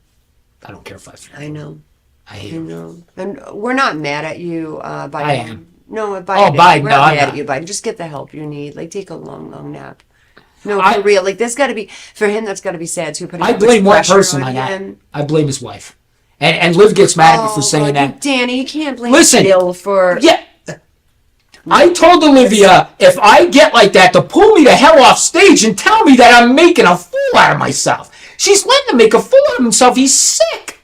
I don't care if I I know. I hate I him. know. And we're not mad at you, Biden. I am. No, Biden. Oh, Biden, We're no, not I'm mad not. at you, Biden. Just get the help you need. Like, take a long, long nap. No, I- for real. Like, there's got to be, for him, that's got to be sad, too. Putting I that blame much one pressure person on that. him. I blame his wife. And Liv gets mad at me for saying that. Danny, you can't blame Listen. Bill for... Yeah. I told Olivia, if I get like that, to pull me the hell off stage and tell me that I'm making a fool out of myself. She's letting him make a fool out of himself. He's sick.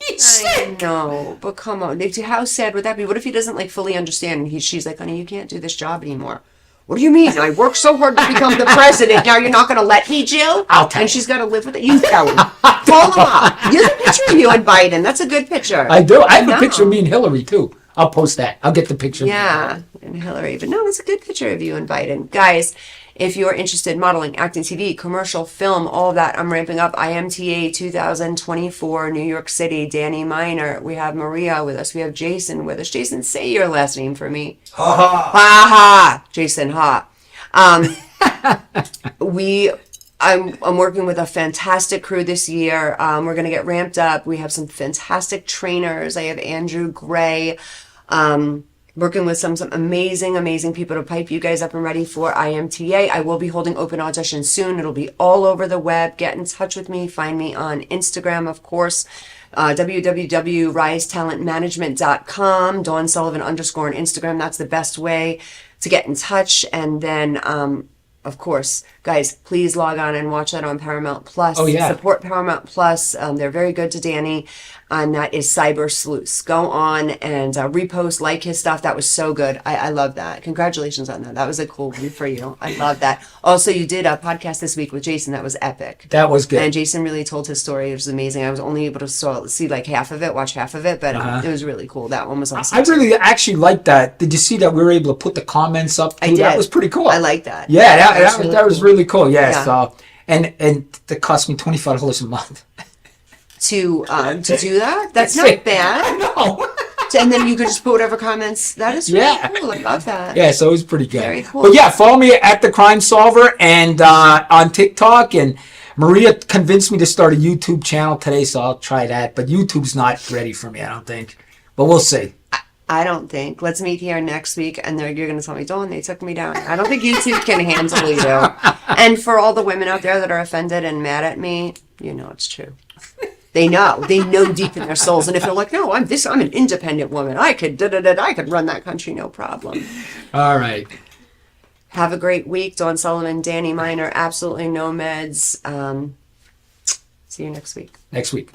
He's I sick. know, but come on. How sad would that be? What if he doesn't, like, fully understand and she's like, honey, you can't do this job anymore. What do you mean? I worked so hard to become the president. Now you're not going to let me, Jill? I'll tell And him. she's got to live with it. You tell him. Call him up. Use a picture of you and Biden. That's a good picture. I do. I have know. a picture of me and Hillary, too. I'll post that. I'll get the picture. Yeah, and Hillary. But no, it's a good picture of you and Biden. Guys, if you're interested in modeling, acting, TV, commercial, film, all of that, I'm ramping up. IMTA 2024, New York City, Danny Miner. We have Maria with us. We have Jason with us. Jason, say your last name for me. Ha ha. Ha ha. Jason, ha. I'm working with a fantastic crew this year. We're going to get ramped up. We have some fantastic trainers. I have Andrew Gray. working with some amazing people to pipe you guys up and ready for IMTA. I will be holding open auditions soon. It'll be all over the web. Get in touch with me. Find me on Instagram, of course. www.risetalentmanagement.com. Dawn Sullivan _ on Instagram. That's the best way to get in touch. And then, of course, guys, please log on and watch that on Paramount Plus. Oh, yeah. Support Paramount Plus. They're very good to Danny. And that is Cyber Sleuths. Go on and repost, like his stuff. That was so good. I love that. Congratulations on that. That was a cool one for you. I love that. Also, you did a podcast this week with Jason. That was epic. That was good. And Jason really told his story. It was amazing. I was only able to see like half of it, watch half of it, but it was really cool. That one was awesome. I really actually liked that. Did you see that we were able to put the comments up too? I did. That was pretty cool. I like that. Yeah, that was really cool. Yeah. Yeah. So, and it cost me $25 a month. To do that? That's not bad. No. And then you could just put whatever comments. That is really Yeah. cool. I love that. Yeah, so it was pretty good. Very cool. But yeah, follow me at The Crime Solver and on TikTok. And Maria convinced me to start a YouTube channel today, so I'll try that. But YouTube's not ready for me, I don't think. But we'll see. I don't think. Let's meet here next week, and you're going to tell me, Dawn, they took me down. I don't think YouTube can handle you. And for all the women out there that are offended and mad at me, you know it's true. They know deep in their souls. And if they're like, no, I'm an independent woman. I could run that country, no problem. All right. Have a great week. Dawn Sullivan, Danny Miner, absolutely no meds. See you next week. Next week.